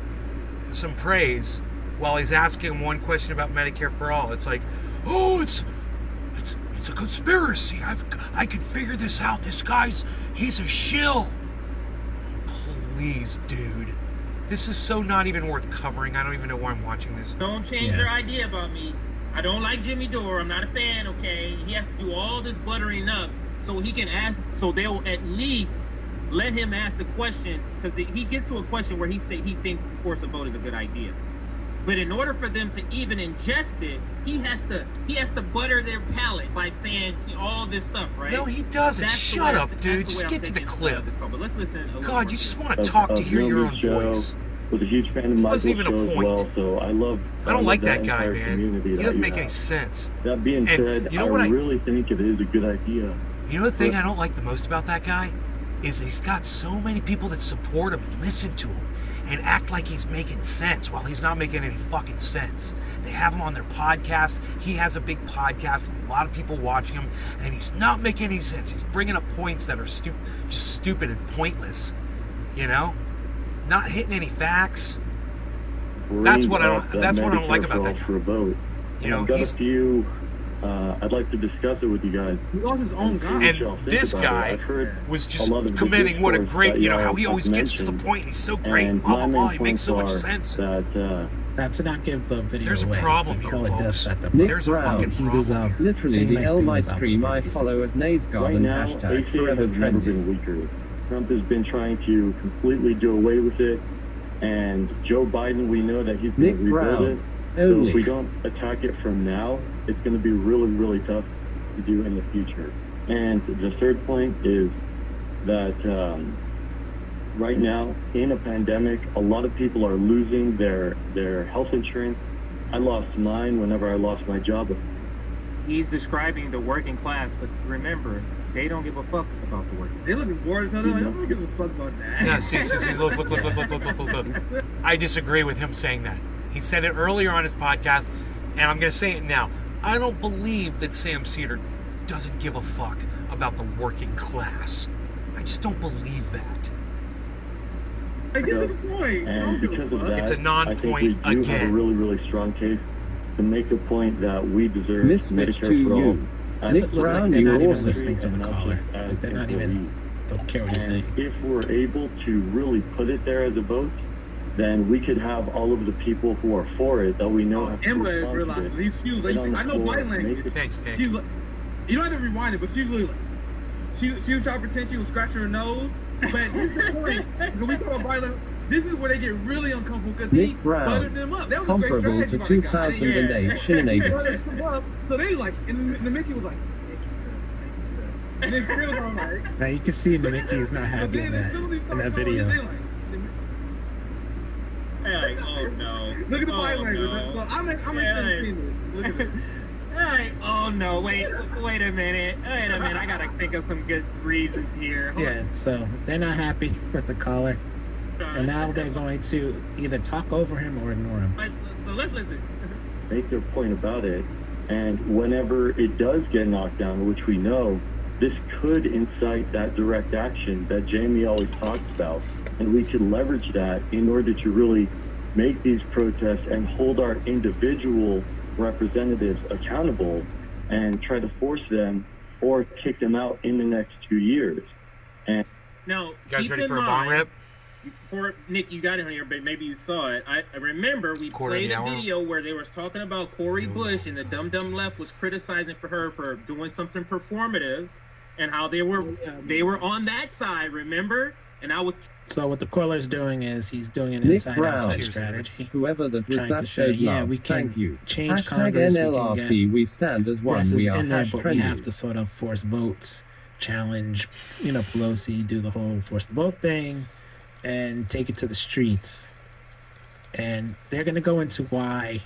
some praise while he's asking him one question about Medicare for all. It's like, oh, it's a conspiracy. I can figure this out. He's a shill. Please, dude. This is so not even worth covering. I don't even know why I'm watching this. Don't change your idea about me. I don't like Jimmy Dore. I'm not a fan, okay? He has to do all this buttering up so he can ask, so they'll at least let him ask the question, because he gets to a question where he thinks force a vote is a good idea. But in order for them to even ingest it, he has to butter their palate by saying all this stuff, right? No, he doesn't. That's the Shut way up, that's dude. the Just way get I'm to the thinking clip. of this call. But let's listen. a little God, more you just to it. want to talk to hear your own Show. voice. Was a huge fan of It Michael's wasn't even a show as point. well, so I love. I don't like that guy, entire man. community He that doesn't you make any have. sense. That being And said, you know I what really think it is a good idea. You know the thing I don't like the most about that guy is that he's got so many people that support him and listen to him and act like he's making sense while he's not making any fucking sense. They have him on their podcast. He has a big podcast with a lot of people watching him, and he's not making any sense. He's bringing up points that are just stupid and pointless, you know? Not hitting any facts. That's what I don't like about that guy. For a vote. You know, I've got he's a few. I'd like to discuss it with you guys. He lost his own guy. And this guy was just commenting what a great, you know, how he always gets to the point and he's so great, blah, blah, blah, he makes so much sense. That's to not give the video There's a away. problem The here, caller folks. does set the Nick There's a Brown. fucking He was problem. Literally, saying the nice L things my about stream the I video. follow at Nays Right Garden now, hashtag ACA forever has never trendy. been weaker. Trump has been trying to completely do away with it, and Joe Biden, we know that he's going Nick to rebuild Brown. it. So Only. if we don't attack it from now, it's going to be really, really tough to do in the future. And the third point is that right now, in a pandemic, a lot of people are losing their health insurance. I lost mine whenever I lost my job. He's describing the working class, but remember, they don't give a fuck about the working. They're looking forward to something. Like, I don't give a fuck about that. Yeah, see, look. I disagree with him saying that. He said it earlier on his podcast, and I'm going to say it now. I don't believe that Sam Cedar doesn't give a fuck about the working class. I just don't believe that. Hey, get to the point. And because of that, It's a non-point I think we do have a again. really, really strong case to make the point that we deserve Mismatch Medicare to for all. you. as Nick It looks Brown, like they're you not even awesome. listening to the and not caller. just as Like they're not employees. even, don't care what he's And saying. if we're able to really put it there as a vote, then we could have all of the people who are for it that we know have Emma to respond to realized it. she was Get on like, the I know floor, body make language. it- Thanks, Nick. She's like, you don't have to rewind it, but she's really like, she was trying to pretend she was scratching her nose. But here's the point. When we talk about body language, this is where they get really uncomfortable because he Nick Brown. buttered them up. That was a great Comparable strategy to by the guy. 2008 He shenanigans. buttered them up, so they like, and the Mickey was like, thank you, sir. And then Phil's all like, Now you can see that Mickey is not but happy then in as that, soon as he in started that going, video. they like, Like, oh no. look at the body Oh, language. no. So I'm Yeah, extending this. Look at this. Hey, oh no, wait a minute. I gotta think of some good reasons here. Hold Yeah, so they're not happy with the caller, on. and now they're going to either talk over him or ignore him. So let's listen. make their point about it. And whenever it does get knocked down, which we know, this could incite that direct action that Jamie always talks about. And we could leverage that in order to really make these protests and hold our individual representatives accountable and try to force them or kick them out in the next 2 years. And Now, You guys keep ready in for a bong mind- rip? For Nick, you got it on here, but maybe you saw it. I remember we Quarter of played the a hour. video where they were talking about Cori Bush, and the dumb left was criticizing for her for doing something performative, and how they were on that side. Remember? And I was So what the caller's doing is he's doing an Nick inside Brown. outside Cheers, strategy. Whoever that was Trying that to say, showed yeah, love. we can Thank you. change Hashtag Congress, we can NLRC, get we stand as one. progressives We are in there, hash but we have trendy. to sort of force votes, challenge, Pelosi, do the whole force the vote thing, and take it to the streets. And they're going to go into why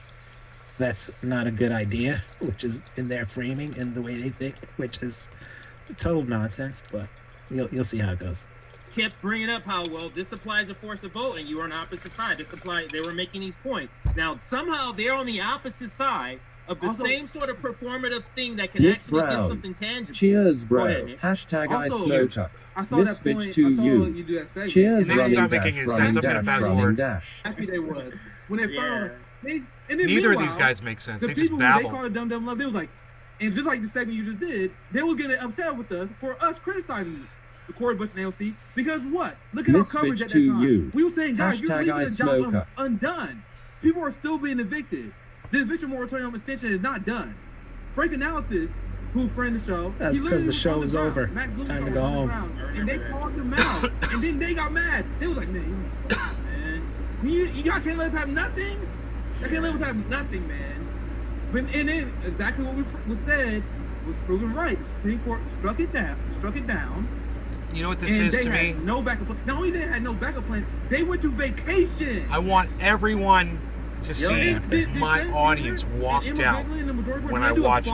that's not a good idea, which is in their framing and the way they think, which is total nonsense. But you'll see how it goes. kept bringing up how, well, this applies to force a vote, and you are on the opposite side. They were making these points. Now, somehow they're on the opposite side of the Also- same sort of performative thing that can Nick actually get Brown. something tangible. Cheers, Go bro. ahead, Nick. Hashtag I Also- smoke up. I saw This that bitch point. to I saw you. you do that segment. Cheers, Nick's running not dash, making any running sense. I'm gonna dash, fast running forward. dash. Happy they was when they Yeah. found. And then Neither of these meanwhile, guys make sense. The They just people who they babble. called dumb love, they was like, and just like the segment you just did, they was getting upset with us for us criticizing the Cori Bush and AOC because what? Look at our Misfits coverage at that to time. you. We were saying, guys, you're Hashtag leaving I the job smoker. undone. People are still being evicted. The eviction moratorium extension is not done. Frank Analysis, who friend the show, That's he 'cause the literally show was is on the over. ground. Matt It's Bloomberg time to was go on the home. ground. I And they remember that. called him out, and then they got mad. They was like, man, you y'all can't let us have nothing. Y'all can't let us have nothing, man. But and then exactly what was said was proven right. The Supreme Court struck it down, You know what this and is they to had me? no backup plan. Not only they had no backup plan, they went to vacation. I want everyone to see my audience walk down when I watch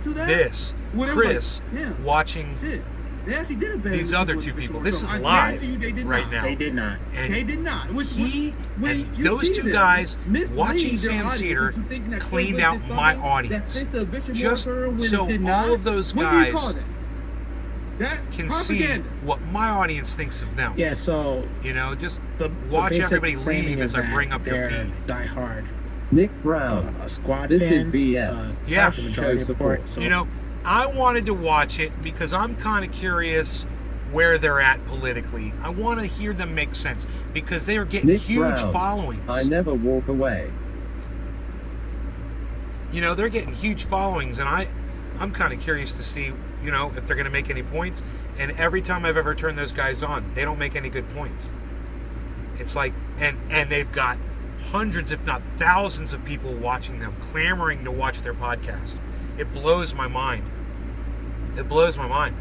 this. Chris watching They actually did a better these than other what two the people. short This film. is I live guarantee you they did right not. now. They did not. And They did not. and those two guys watching Sam Cedar cleaned out my audience. Just so all of those guys can see what my audience thinks of them. Yeah, so You know, just the watch basic everybody framing leave is as I that bring up your they're feed. diehard Nick Brown. squad This is fans. BS. Yeah. The majority Show report. support. So You know, I wanted to watch it because I'm kind of curious where they're at politically. I want to hear them make sense because they are getting Nick huge Brown. followings. I never walk away. You know, they're getting huge followings, and I'm kind of curious to see, you know, if they're going to make any points. And every time I've ever turned those guys on, they don't make any good points. It's like, and they've got hundreds, if not thousands, of people watching them, clamoring to watch their podcast. It blows my mind. It blows my mind.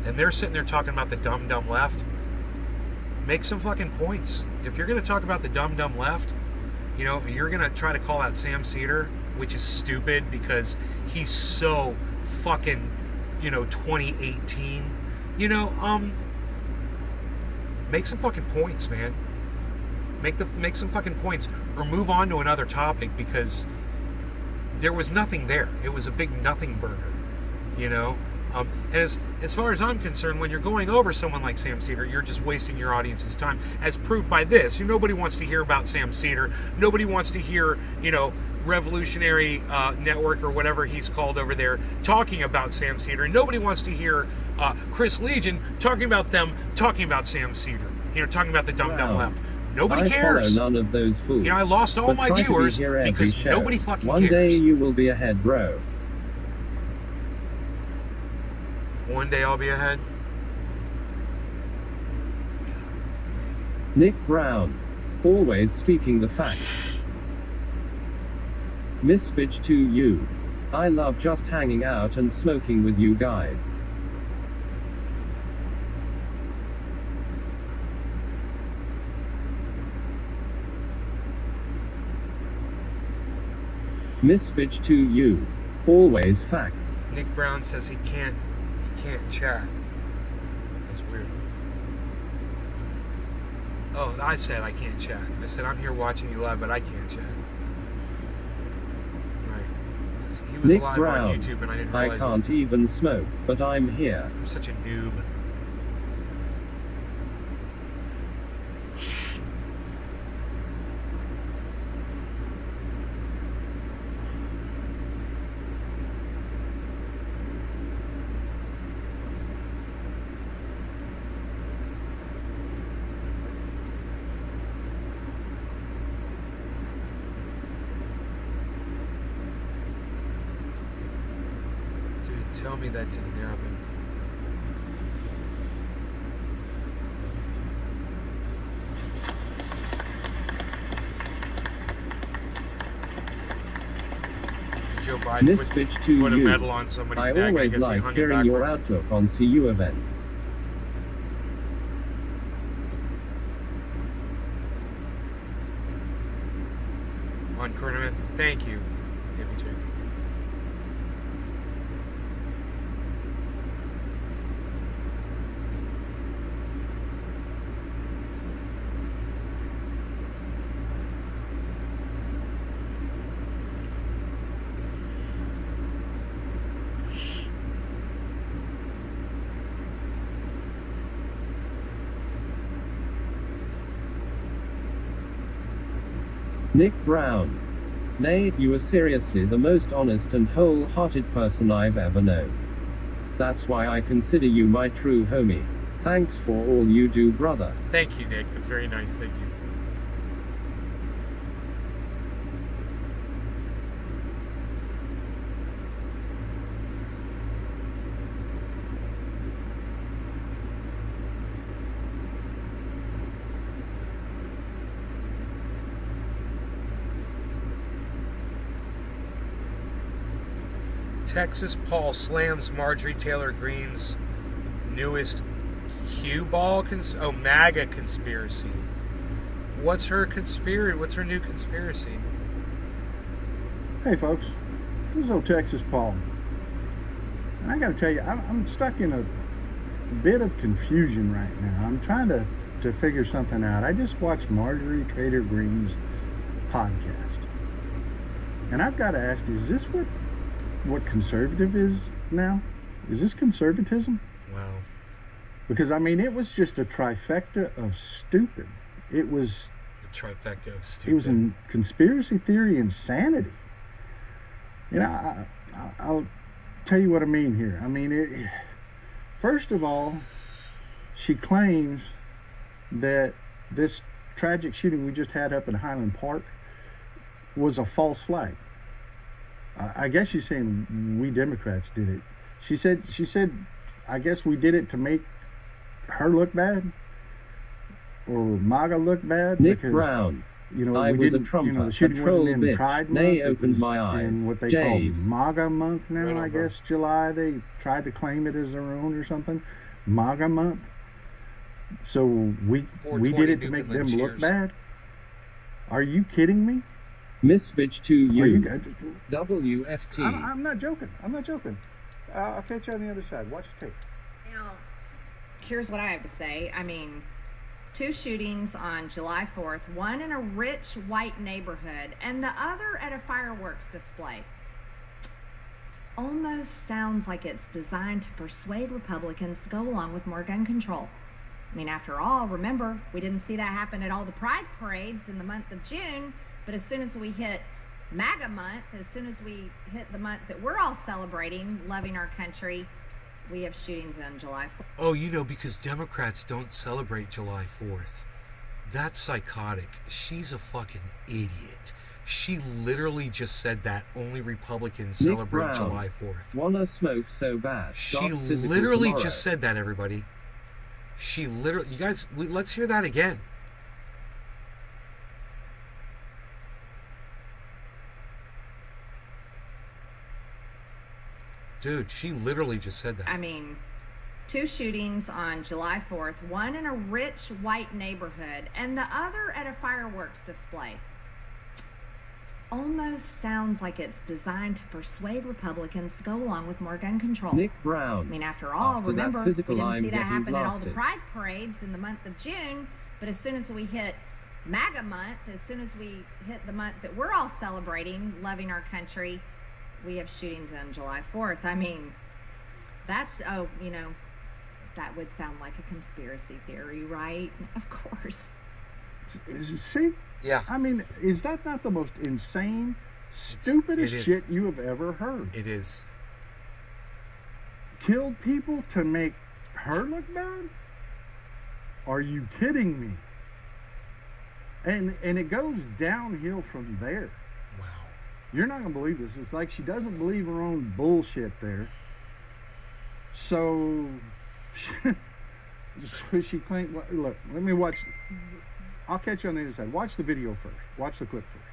And they're sitting there talking about the dumb left. Make some fucking points. If you're going to talk about the dumb left, you know, you're going to try to call out Sam Cedar, which is stupid because he's so fucking, you know, 2018. You know, make some fucking points, man. Make some fucking points, or move on to another topic because there was nothing there. It was a big nothing burger, you know. And as far as I'm concerned, when you're going over someone like Sam Cedar, you're just wasting your audience's time, as proved by this. Nobody wants to hear about Sam Cedar. Nobody wants to hear, you know, Revolutionary Network or whatever he's called over there talking about Sam Cedar. Nobody wants to hear Chris Legion talking about Sam Cedar. You know, talking about the dumb left. Nobody cares. Follow none of those fools. You know, I lost all But my try to be viewers here every because show. nobody fucking One cares. day you will be ahead, bro. One day I'll be ahead. Nick Brown. Always speaking the facts. Miss Bitch to you. I love just hanging out and smoking with you guys. Miss Bitch to you. Always facts. Nick Brown says he can't chat. That's weird. Oh, I said I can't chat. I said I'm here watching you live, but I can't chat. Right. He was Nick live Brown. on YouTube, and I didn't I realize can't even smoke, but I'm here. I'm such a noob. Dude, tell me that didn't happen. Joe Biden Miss Bitch to put a you. medal on somebody's I neck. always guess he like hung it hearing your backwards. outlook on CU events. On current events. Thank you, Hippie Chick. Nick Brown. Nay, you are seriously the most honest and wholehearted person I've ever known. That's why I consider you my true homie. Thanks for all you do, brother. Thank you, Nick. That's very nice. Thank you. Texas Paul slams Marjorie Taylor Greene's newest cue ball MAGA conspiracy. What's her conspiracy? What's her new conspiracy? Hey folks, this is old Texas Paul. And I gotta tell you, I'm stuck in a bit of confusion right now. I'm trying to figure something out. I just watched Marjorie Taylor Greene's podcast. And I've got to ask, is this what conservative is now? Is this conservatism? Wow. Because, I mean, it was just a trifecta of stupid. It was... The trifecta of stupid. It was in conspiracy theory insanity. You know, I'll tell you what I mean here. I mean, first of all, she claims that this tragic shooting we just had up in Highland Park was a false flag. I guess she's saying we Democrats did it. She said, I guess we did it to make her look bad, or MAGA look bad. Nick because, Brown. You know, I we was a didn't, trumper, you know, the a shooting troll wasn't in bitch. Pride Month. Nay It opened was my eyes. in what they Jays. call MAGA month now. Right I on, guess July they tried to claim it as their own or something. MAGA month. So we did it to make them look bad. Are you kidding me? Misfitch to you. WFT. I'm not joking. I'm not joking. I'll catch you on the other side. Watch the tape. Now, here's what I have to say. I mean, 2 shootings on July 4th, one in a rich white neighborhood and the other at a fireworks display. It almost sounds like it's designed to persuade Republicans to go along with more gun control. I mean, after all, remember, we didn't see that happen at all the pride parades in the month of June, but as soon as we hit MAGA month, as soon as we hit the month that we're all celebrating, loving our country, we have shootings on July 4th. Oh, you know, because Democrats don't celebrate July 4th. That's psychotic. She's a fucking idiot. She literally just said that only Republicans Nick celebrate Brown. July 4th. Wanna smoke so bad. She Start physical literally tomorrow. just said that, everybody. She literally... You guys, let's hear that again. Dude, she literally just said that. I mean, 2 shootings on July 4th, one in a rich white neighborhood and the other at a fireworks display. It almost sounds like it's designed to persuade Republicans to go along with more gun control. Nick Brown. I mean, after all, After remember, that we physical, didn't I'm see that getting happen at all the blasted. pride parades in the month of June, but as soon as we hit MAGA month, as soon as we hit the month that we're all celebrating, loving our country, we have shootings on July 4th. I mean, that's, you know, that would sound like a conspiracy theory, right? Of course. See? Yeah. I mean, is that not the most insane, stupidest it is. shit you have ever heard? It is. Killed people to make her look bad? Are you kidding me? And it goes downhill from there. Wow. You're not going to believe this. It's like she doesn't believe her own bullshit there. So she claimed, look, let me watch. I'll catch you on the other side. Watch the video first. Watch the clip first.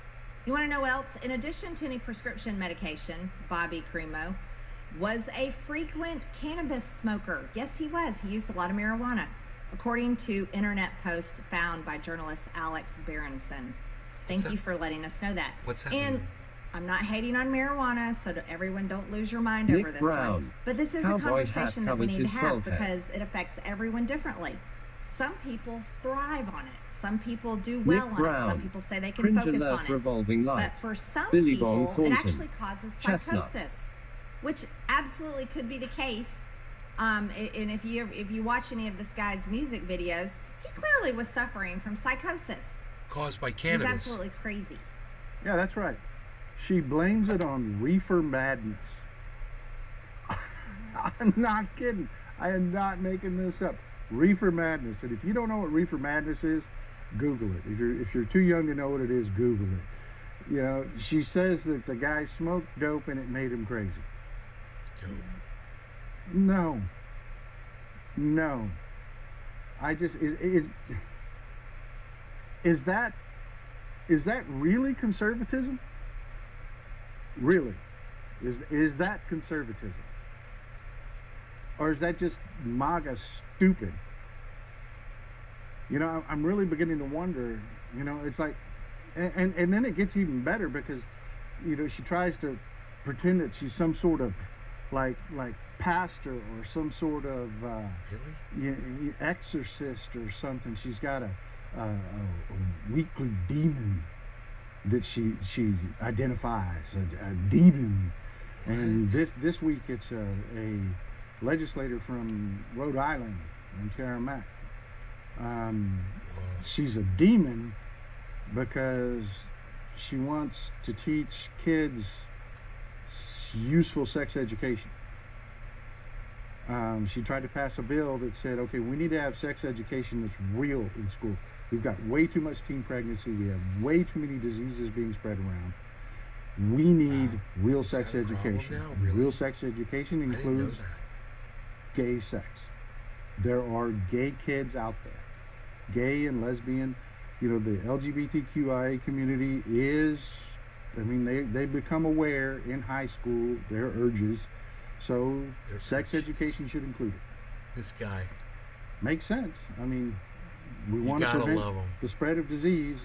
You want to know what else? In addition to any prescription medication, Bobby Cremo was a frequent cannabis smoker. Yes, he was. He used a lot of marijuana, according to internet posts found by journalist Alex Berenson. Thank you for letting us know that. What's that And mean? I'm not hating on marijuana, so everyone don't lose your mind Nick over this Brown. one. But this is a Cowboy conversation hat that we covers need to his have 12 head. because it affects everyone differently. Some people thrive on it. Some people do well Nick on it. Brown. Some people say they can Cringe focus alert on it. revolving light. But for some Billy Bong people, it Thornton. actually causes Chestnut. psychosis, which absolutely could be the case. And if you watch any of this guy's music videos, he clearly was suffering from psychosis. Caused by He's cannabis. absolutely crazy. Yeah, that's right. She blames it on reefer madness. I'm not kidding. I am not making this up. Reefer madness. And if you don't know what reefer madness is, Google it. If you're too young to know what it is, Google it. You know, she says that the guy smoked dope and it made him crazy. Dope. No. I just is that really conservatism? Really? Is that conservatism? Or is that just MAGA stupid? You know, I'm really beginning to wonder. You know, it's like, and then it gets even better because, you know, she tries to pretend that she's some sort of like pastor or some sort of exorcist or something. She's got a weekly demon that she identifies, a demon. And this week it's a legislator from Rhode Island in Merrimack. She's a demon because she wants to teach kids useful sex education. She tried to pass a bill that said, okay, we need to have sex education that's real in school. We've got way too much teen pregnancy. We have way too many diseases being spread around. We need real sex education. Now, really? Real sex education includes gay sex. There are gay kids out there. Gay and lesbian, you know, the LGBTQIA community is, I mean, they become aware in high school, their urges. So sex education should include it. This guy. Makes sense. I mean, we You want to gotta prevent love 'em. the spread of disease.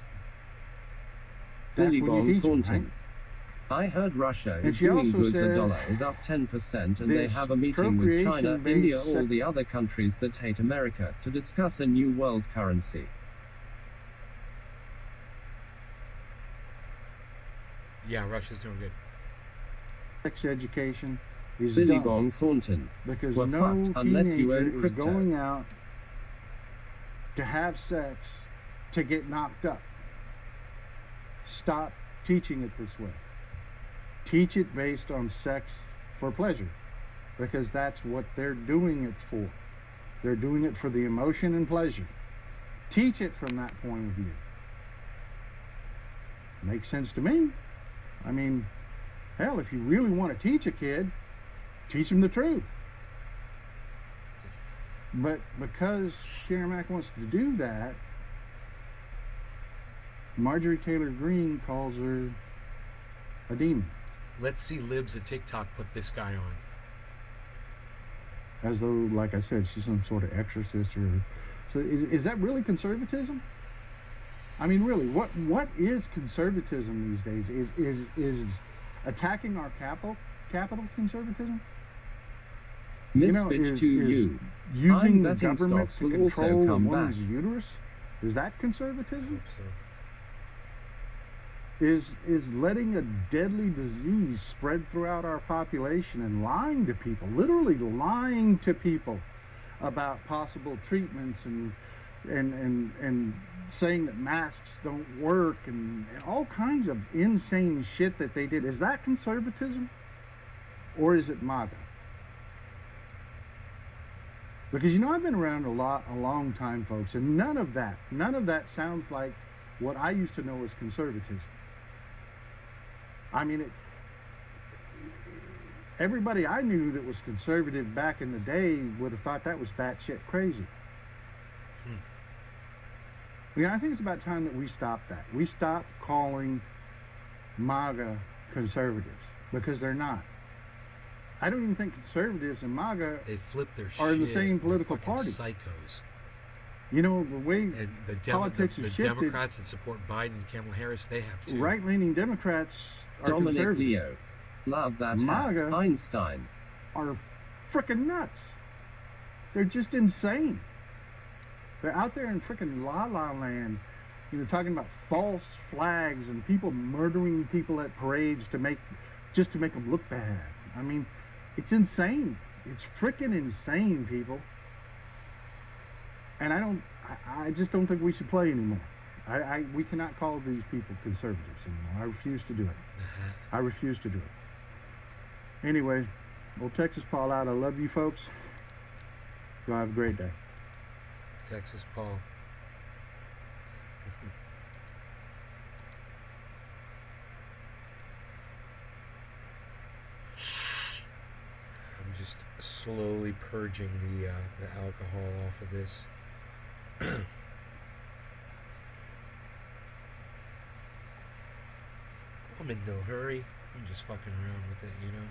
That's Billy when Bong you teach 'em, Thornton. right? I heard Russia And is she doing also good. The said dollar is up 10%, and they this have a meeting with China, procreation-based India, all sex- the other countries that hate America, to discuss a new world currency. Yeah, Russia's doing good. Sex education is Billy dumb Bong Thornton. because We're no fucked unless you teenager own is crypto. going out to have sex to get knocked up. Stop teaching it this way. Teach it based on sex for pleasure, because that's what they're doing it for. They're doing it for the emotion and pleasure. Teach it from that point of view. Makes sense to me. I mean, hell, if you really want to teach a kid, teach them the truth. But because Merrimack wants to do that, Marjorie Taylor Greene calls her a demon. Let's see libs at TikTok put this guy on. As though, like I said, she's some sort of exorcist or... So is that really conservatism? I mean, really, what is conservatism these days? Is attacking our capital conservatism? Misfit to you. Using the betting government stocks to will also control a come woman's back. uterus? Is that conservatism? Hope so. Is letting a deadly disease spread throughout our population and lying to people, literally lying to people about possible treatments and saying that masks don't work and all kinds of insane shit that they did. Is that conservatism? Or is it MAGA? Because, you know, I've been around a long time, folks, and none of that sounds like what I used to know as conservatism. I mean, everybody I knew that was conservative back in the day would have thought that was batshit crazy. I think it's about time that we stop that. We stop calling MAGA conservatives, because they're not. I don't even think conservatives and MAGA They flip their shit. are the same They're political fucking party. psychos. You know, the way And the politics has shifted, Democrats that support Biden and Kamala Harris, they have to. right-leaning Democrats are Dominic conservative. Leo. Love that MAGA. hat. Einstein. Are freaking nuts. They're just insane. They're out there in freaking la-la land, you know, talking about false flags and people murdering people at parades just to make them look bad. I mean, it's insane. It's freaking insane, people. And I just don't think we should play anymore. We cannot call these people conservatives anymore. I refuse to do it. I refuse to do it. Anyway, old Texas Paul out. I love you folks. Y'all have a great day. Texas Paul. I'm just slowly purging the alcohol off of this. I'm in no hurry. I'm just fucking around with it, you know?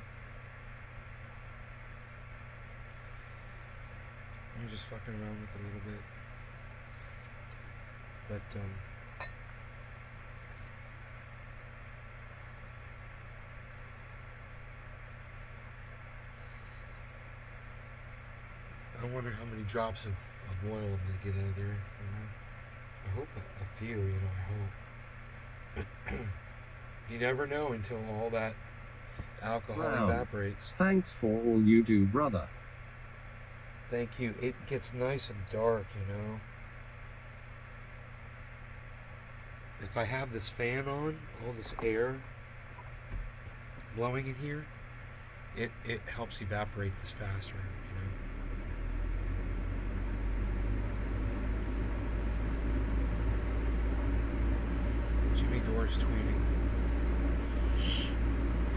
just fucking around with it a little bit. But, I wonder how many drops of oil I'm going to get out of there, you know? I hope a few, you know, I hope. You never know until all that alcohol evaporates. Thanks for all you do, brother. Thank you. It gets nice and dark, you know? If I have this fan on, all this air blowing in here, it helps evaporate this faster, you know? Jimmy Dore's tweeting.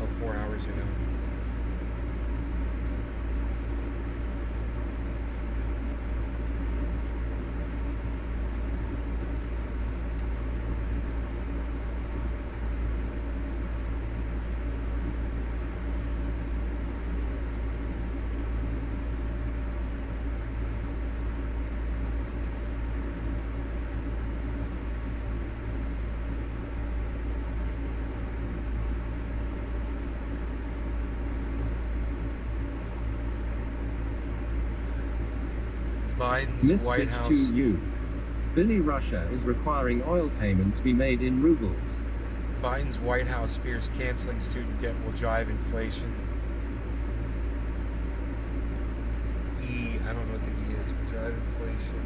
Oh, 4 hours ago. Biden's White House. To you. Billy Russia is requiring oil payments be made in rubles. Biden's White House fears canceling student debt will drive inflation. I don't know what the E is, but drive inflation.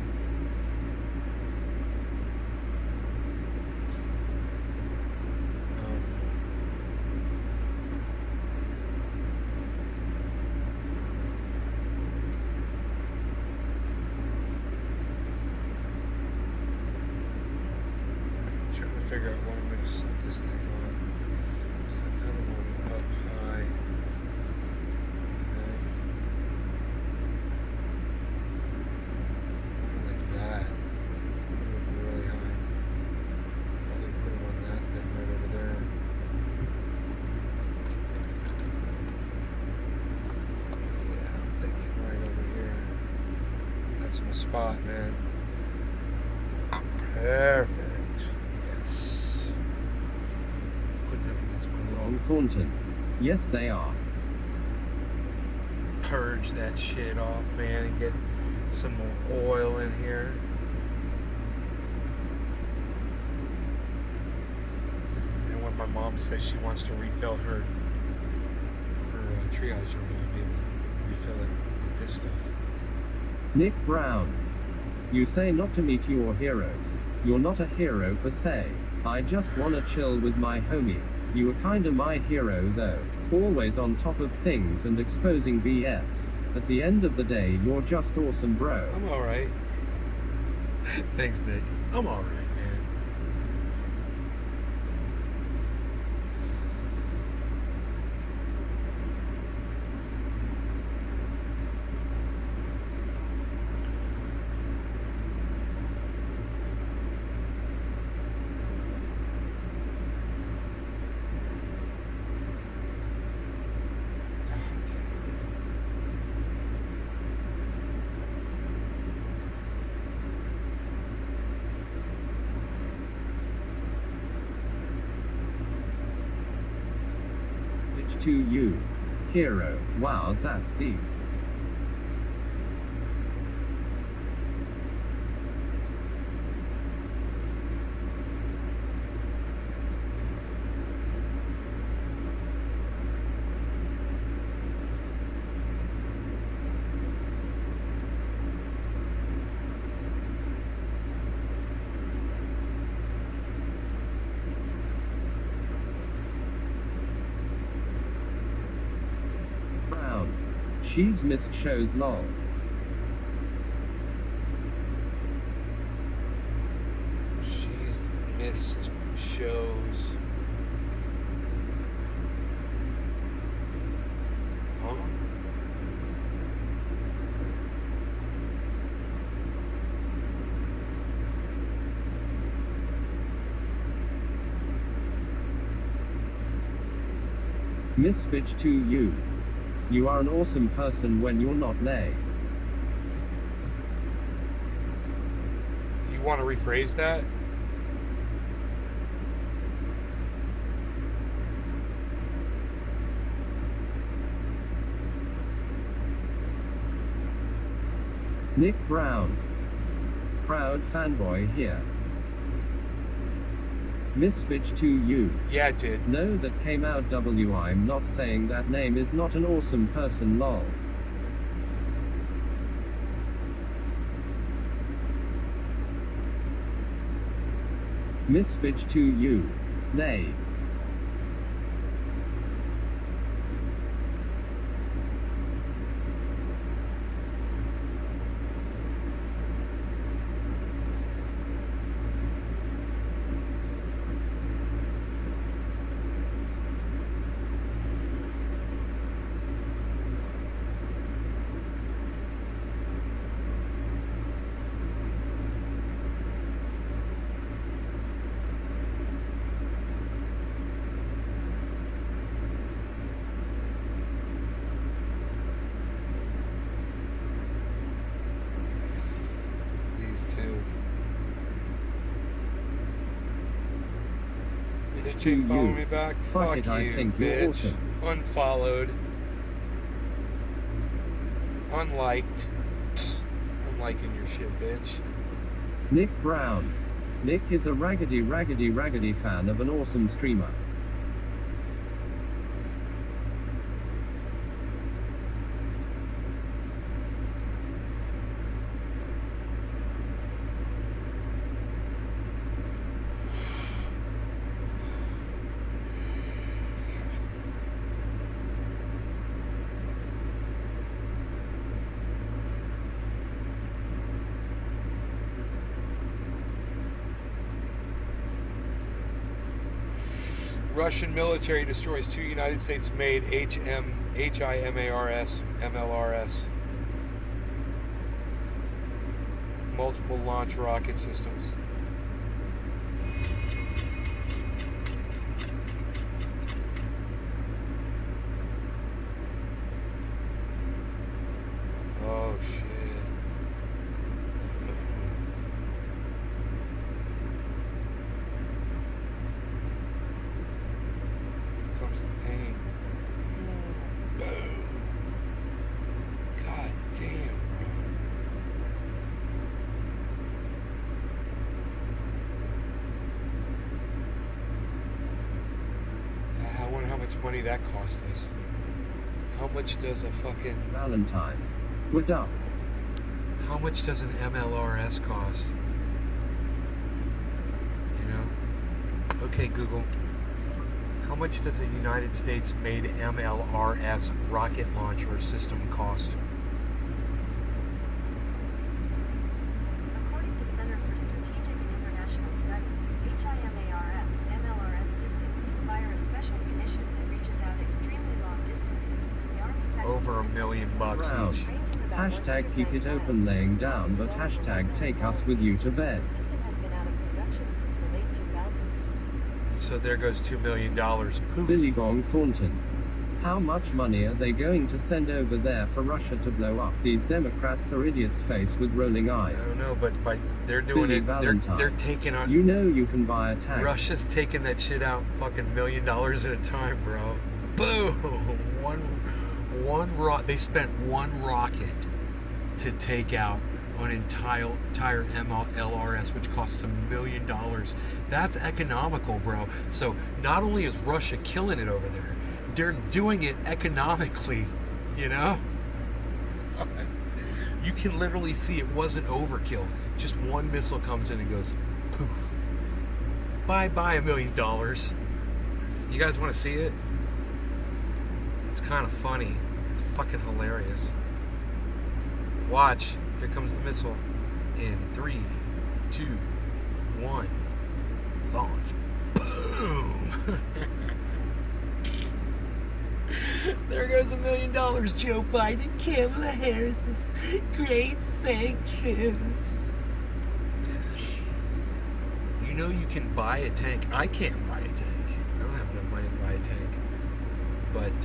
Figure out what I'm going to set this thing on. So I kind of want it up high. Like that. Really high. Probably put it on that, then right over there. Yeah, I'm thinking right over here. That's my spot, man. Perfect. Thornton. Yes, they are. Purge that shit off, man, and get some more oil in here. And when my mom says she wants to refill her triage room, I'll be able to refill it with this stuff. Nick Brown. You say not to meet your heroes. You're not a hero per se. I just wanna chill with my homie. You were kinda my hero though, always on top of things and exposing BS. At the end of the day, you're just awesome, bro. I'm alright. Thanks, Nick. I'm alright, man. To you. Hero. Wow, that's deep. She's missed shows, lol. She's missed shows. Huh? Miss Bitch to you. You are an awesome person when you're not lay. You want to rephrase that? Nick Brown. Proud fanboy here. Miss Bitch to you. Yeah, it did. No, that came out W. I'm not saying that name is not an awesome person, lol. Miss Bitch to you. Nay. These two. Did To you follow you. me back? Fuck Fuck it, you, I think you're bitch. awesome. Unfollowed. Unliked. Psst. Unliking your shit, bitch. Nick Brown. Nick is a raggedy fan of an awesome streamer. Russian military destroys 2 United States-made HIMARS MLRS multiple launch rocket systems. Oh shit. Here comes the pain. Boom. God damn, bro. I wonder how much money that cost us. How much does a fucking Valentine. What up? How much does an MLRS cost? You know? Okay, Google. How much does a United States made MLRS rocket launcher system cost? According to Center for Strategic and International Studies, HIMARS MLRS systems fire a special munition that reaches out extremely long distances. The Army Tactical Over $1 Missile million System bucks Proud. each. ranges about Hashtag keep it 190 open miles. laying down, but hashtag take us with you to bed. The system has been out of production since the late 2000s. So there goes $2 million. Poof. Billy Bong Thornton. How much money are they going to send over there for Russia to blow up? These Democrats are idiots faced with rolling eyes. I don't know, but they're doing Billy it. Valentine. They're taking on. You know you can buy a tank. Russia's taking that shit out fucking $1 million at a time, bro. Boom. They spent one rocket to take out an entire MLRS, which costs $1 million. That's economical, bro. So not only is Russia killing it over there, they're doing it economically, you know? You can literally see it wasn't overkill. Just one missile comes in and goes poof. Bye-bye $1 million. You guys want to see it? It's kind of funny. It's fucking hilarious. Watch. Here comes the missile. In 3, 2, 1. Launch. Boom. There goes $1 million. Joe Biden, Kamala Harris's great sanctions. You know you can buy a tank. I can't buy a tank. I don't have enough money to buy a tank. But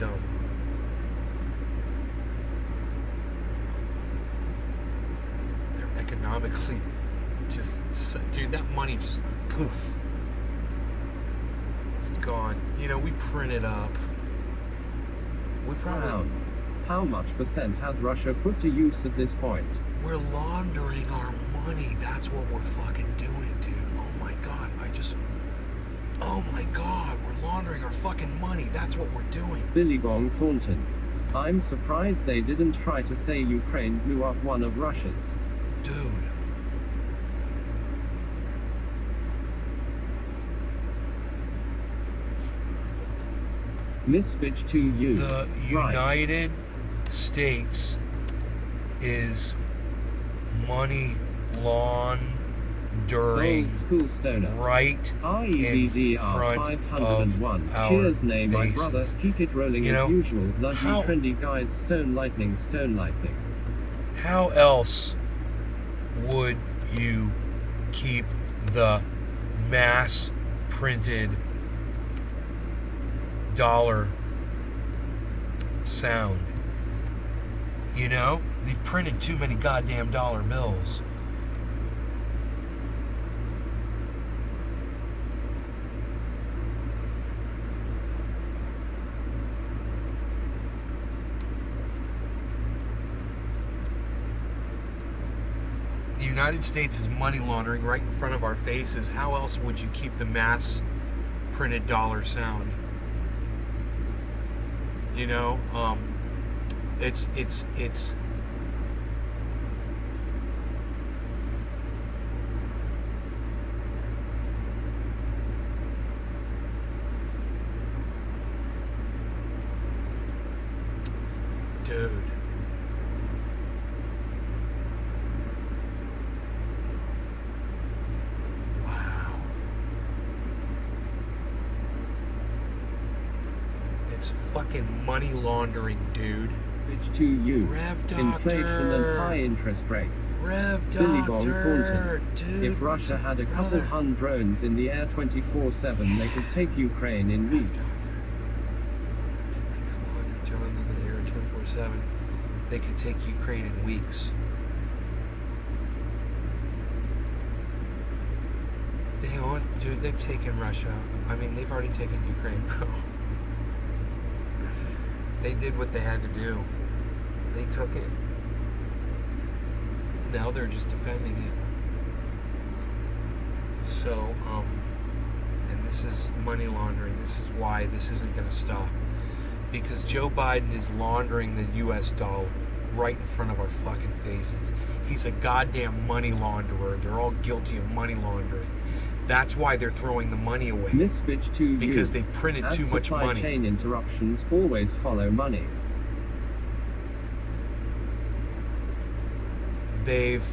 they're economically dude, that money just poof. It's gone. You know, we print it up. We probably... Brown. How much percent has Russia put to use at this point? We're laundering our money. That's what we're fucking doing, dude. Oh my God. Oh my God. We're laundering our fucking money. That's what we're doing. Billy Bong Thornton. I'm surprised they didn't try to say Ukraine blew up one of Russia's. Dude. Miss Bitch to you. The United States is money laundering Old school stoner. right in front 501. of our Cheers, name my faces. brother. Keep it rolling You know, as usual. Love you, how- trendy guys. Stone lightning, stone lightning. How else would you keep the mass printed dollar sound? You know, they printed too many goddamn dollar bills. The United States is money laundering right in front of our faces. How else would you keep the mass printed dollar sound? You know, it's dude. Wow. It's fucking money laundering, dude. Bitch to you. Rev Inflation Doctor. and high interest rates. Rev Billy Bong Doctor. Thornton. Dude, If Russia had a couple brother. hun drones in the air 24/7, they could take Ukraine in weeks. Couple hundred drones in the air 24/7. They could take Ukraine in weeks. They own, dude. They've taken Russia. I mean, they've already taken Ukraine, bro. They did what they had to do. They took it. Now they're just defending it. So, and this is money laundering. This is why this isn't going to stop. Because Joe Biden is laundering the US dollar right in front of our fucking faces. He's a goddamn money launderer. They're all guilty of money laundering. That's why they're throwing the money away. Miss Bitch to you. Because they've printed As too much supply money. chain interruptions always follow money. They've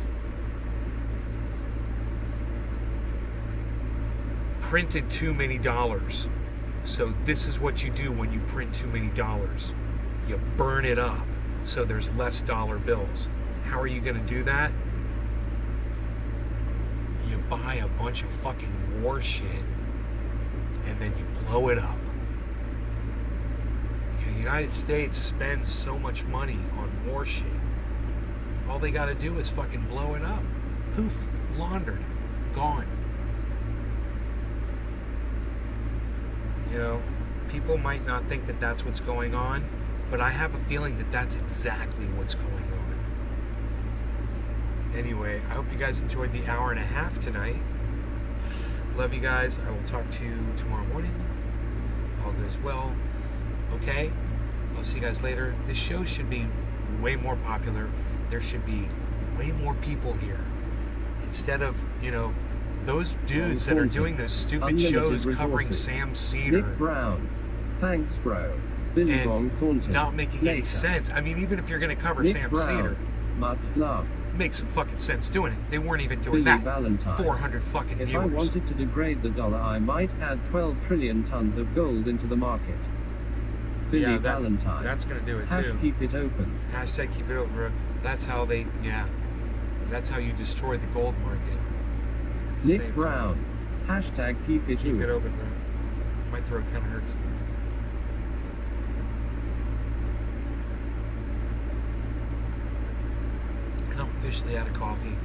printed too many dollars. So this is what you do when you print too many dollars. You burn it up so there's less dollar bills. How are you going to do that? You buy a bunch of fucking war shit and then you blow it up. The United States spends so much money on war shit. All they got to do is fucking blow it up. Poof, laundered, gone. You know, people might not think that that's what's going on, but I have a feeling that that's exactly what's going on. Anyway, I hope you guys enjoyed the hour and a half tonight. Love you guys. I will talk to you tomorrow morning, if all goes well. Okay? I'll see you guys later. This show should be way more popular. There should be way more people here. Instead of, you know, those dudes that are doing those stupid Unlimited shows covering resources. Sam Cedar. Nick Brown. Thanks, bro. Billy And Bong Thornton. not making any Later. sense. I mean, even if you're going to cover Nick Sam Brown. Cedar, Much love. makes some fucking sense doing it. They weren't even doing Billy that. Valentine. 400 fucking If viewers. I wanted to degrade the dollar, I might add 12 trillion tons of gold into the market. Billy Yeah, that's Valentine. going to do it Hash too. keep it open. Hashtag keep it open, bro. That's how they, yeah. That's how you destroy the gold market. At the Nick same Brown. time. Hashtag keep it Keep it open. open, bro. My throat kind of hurts. And I'm officially out of coffee.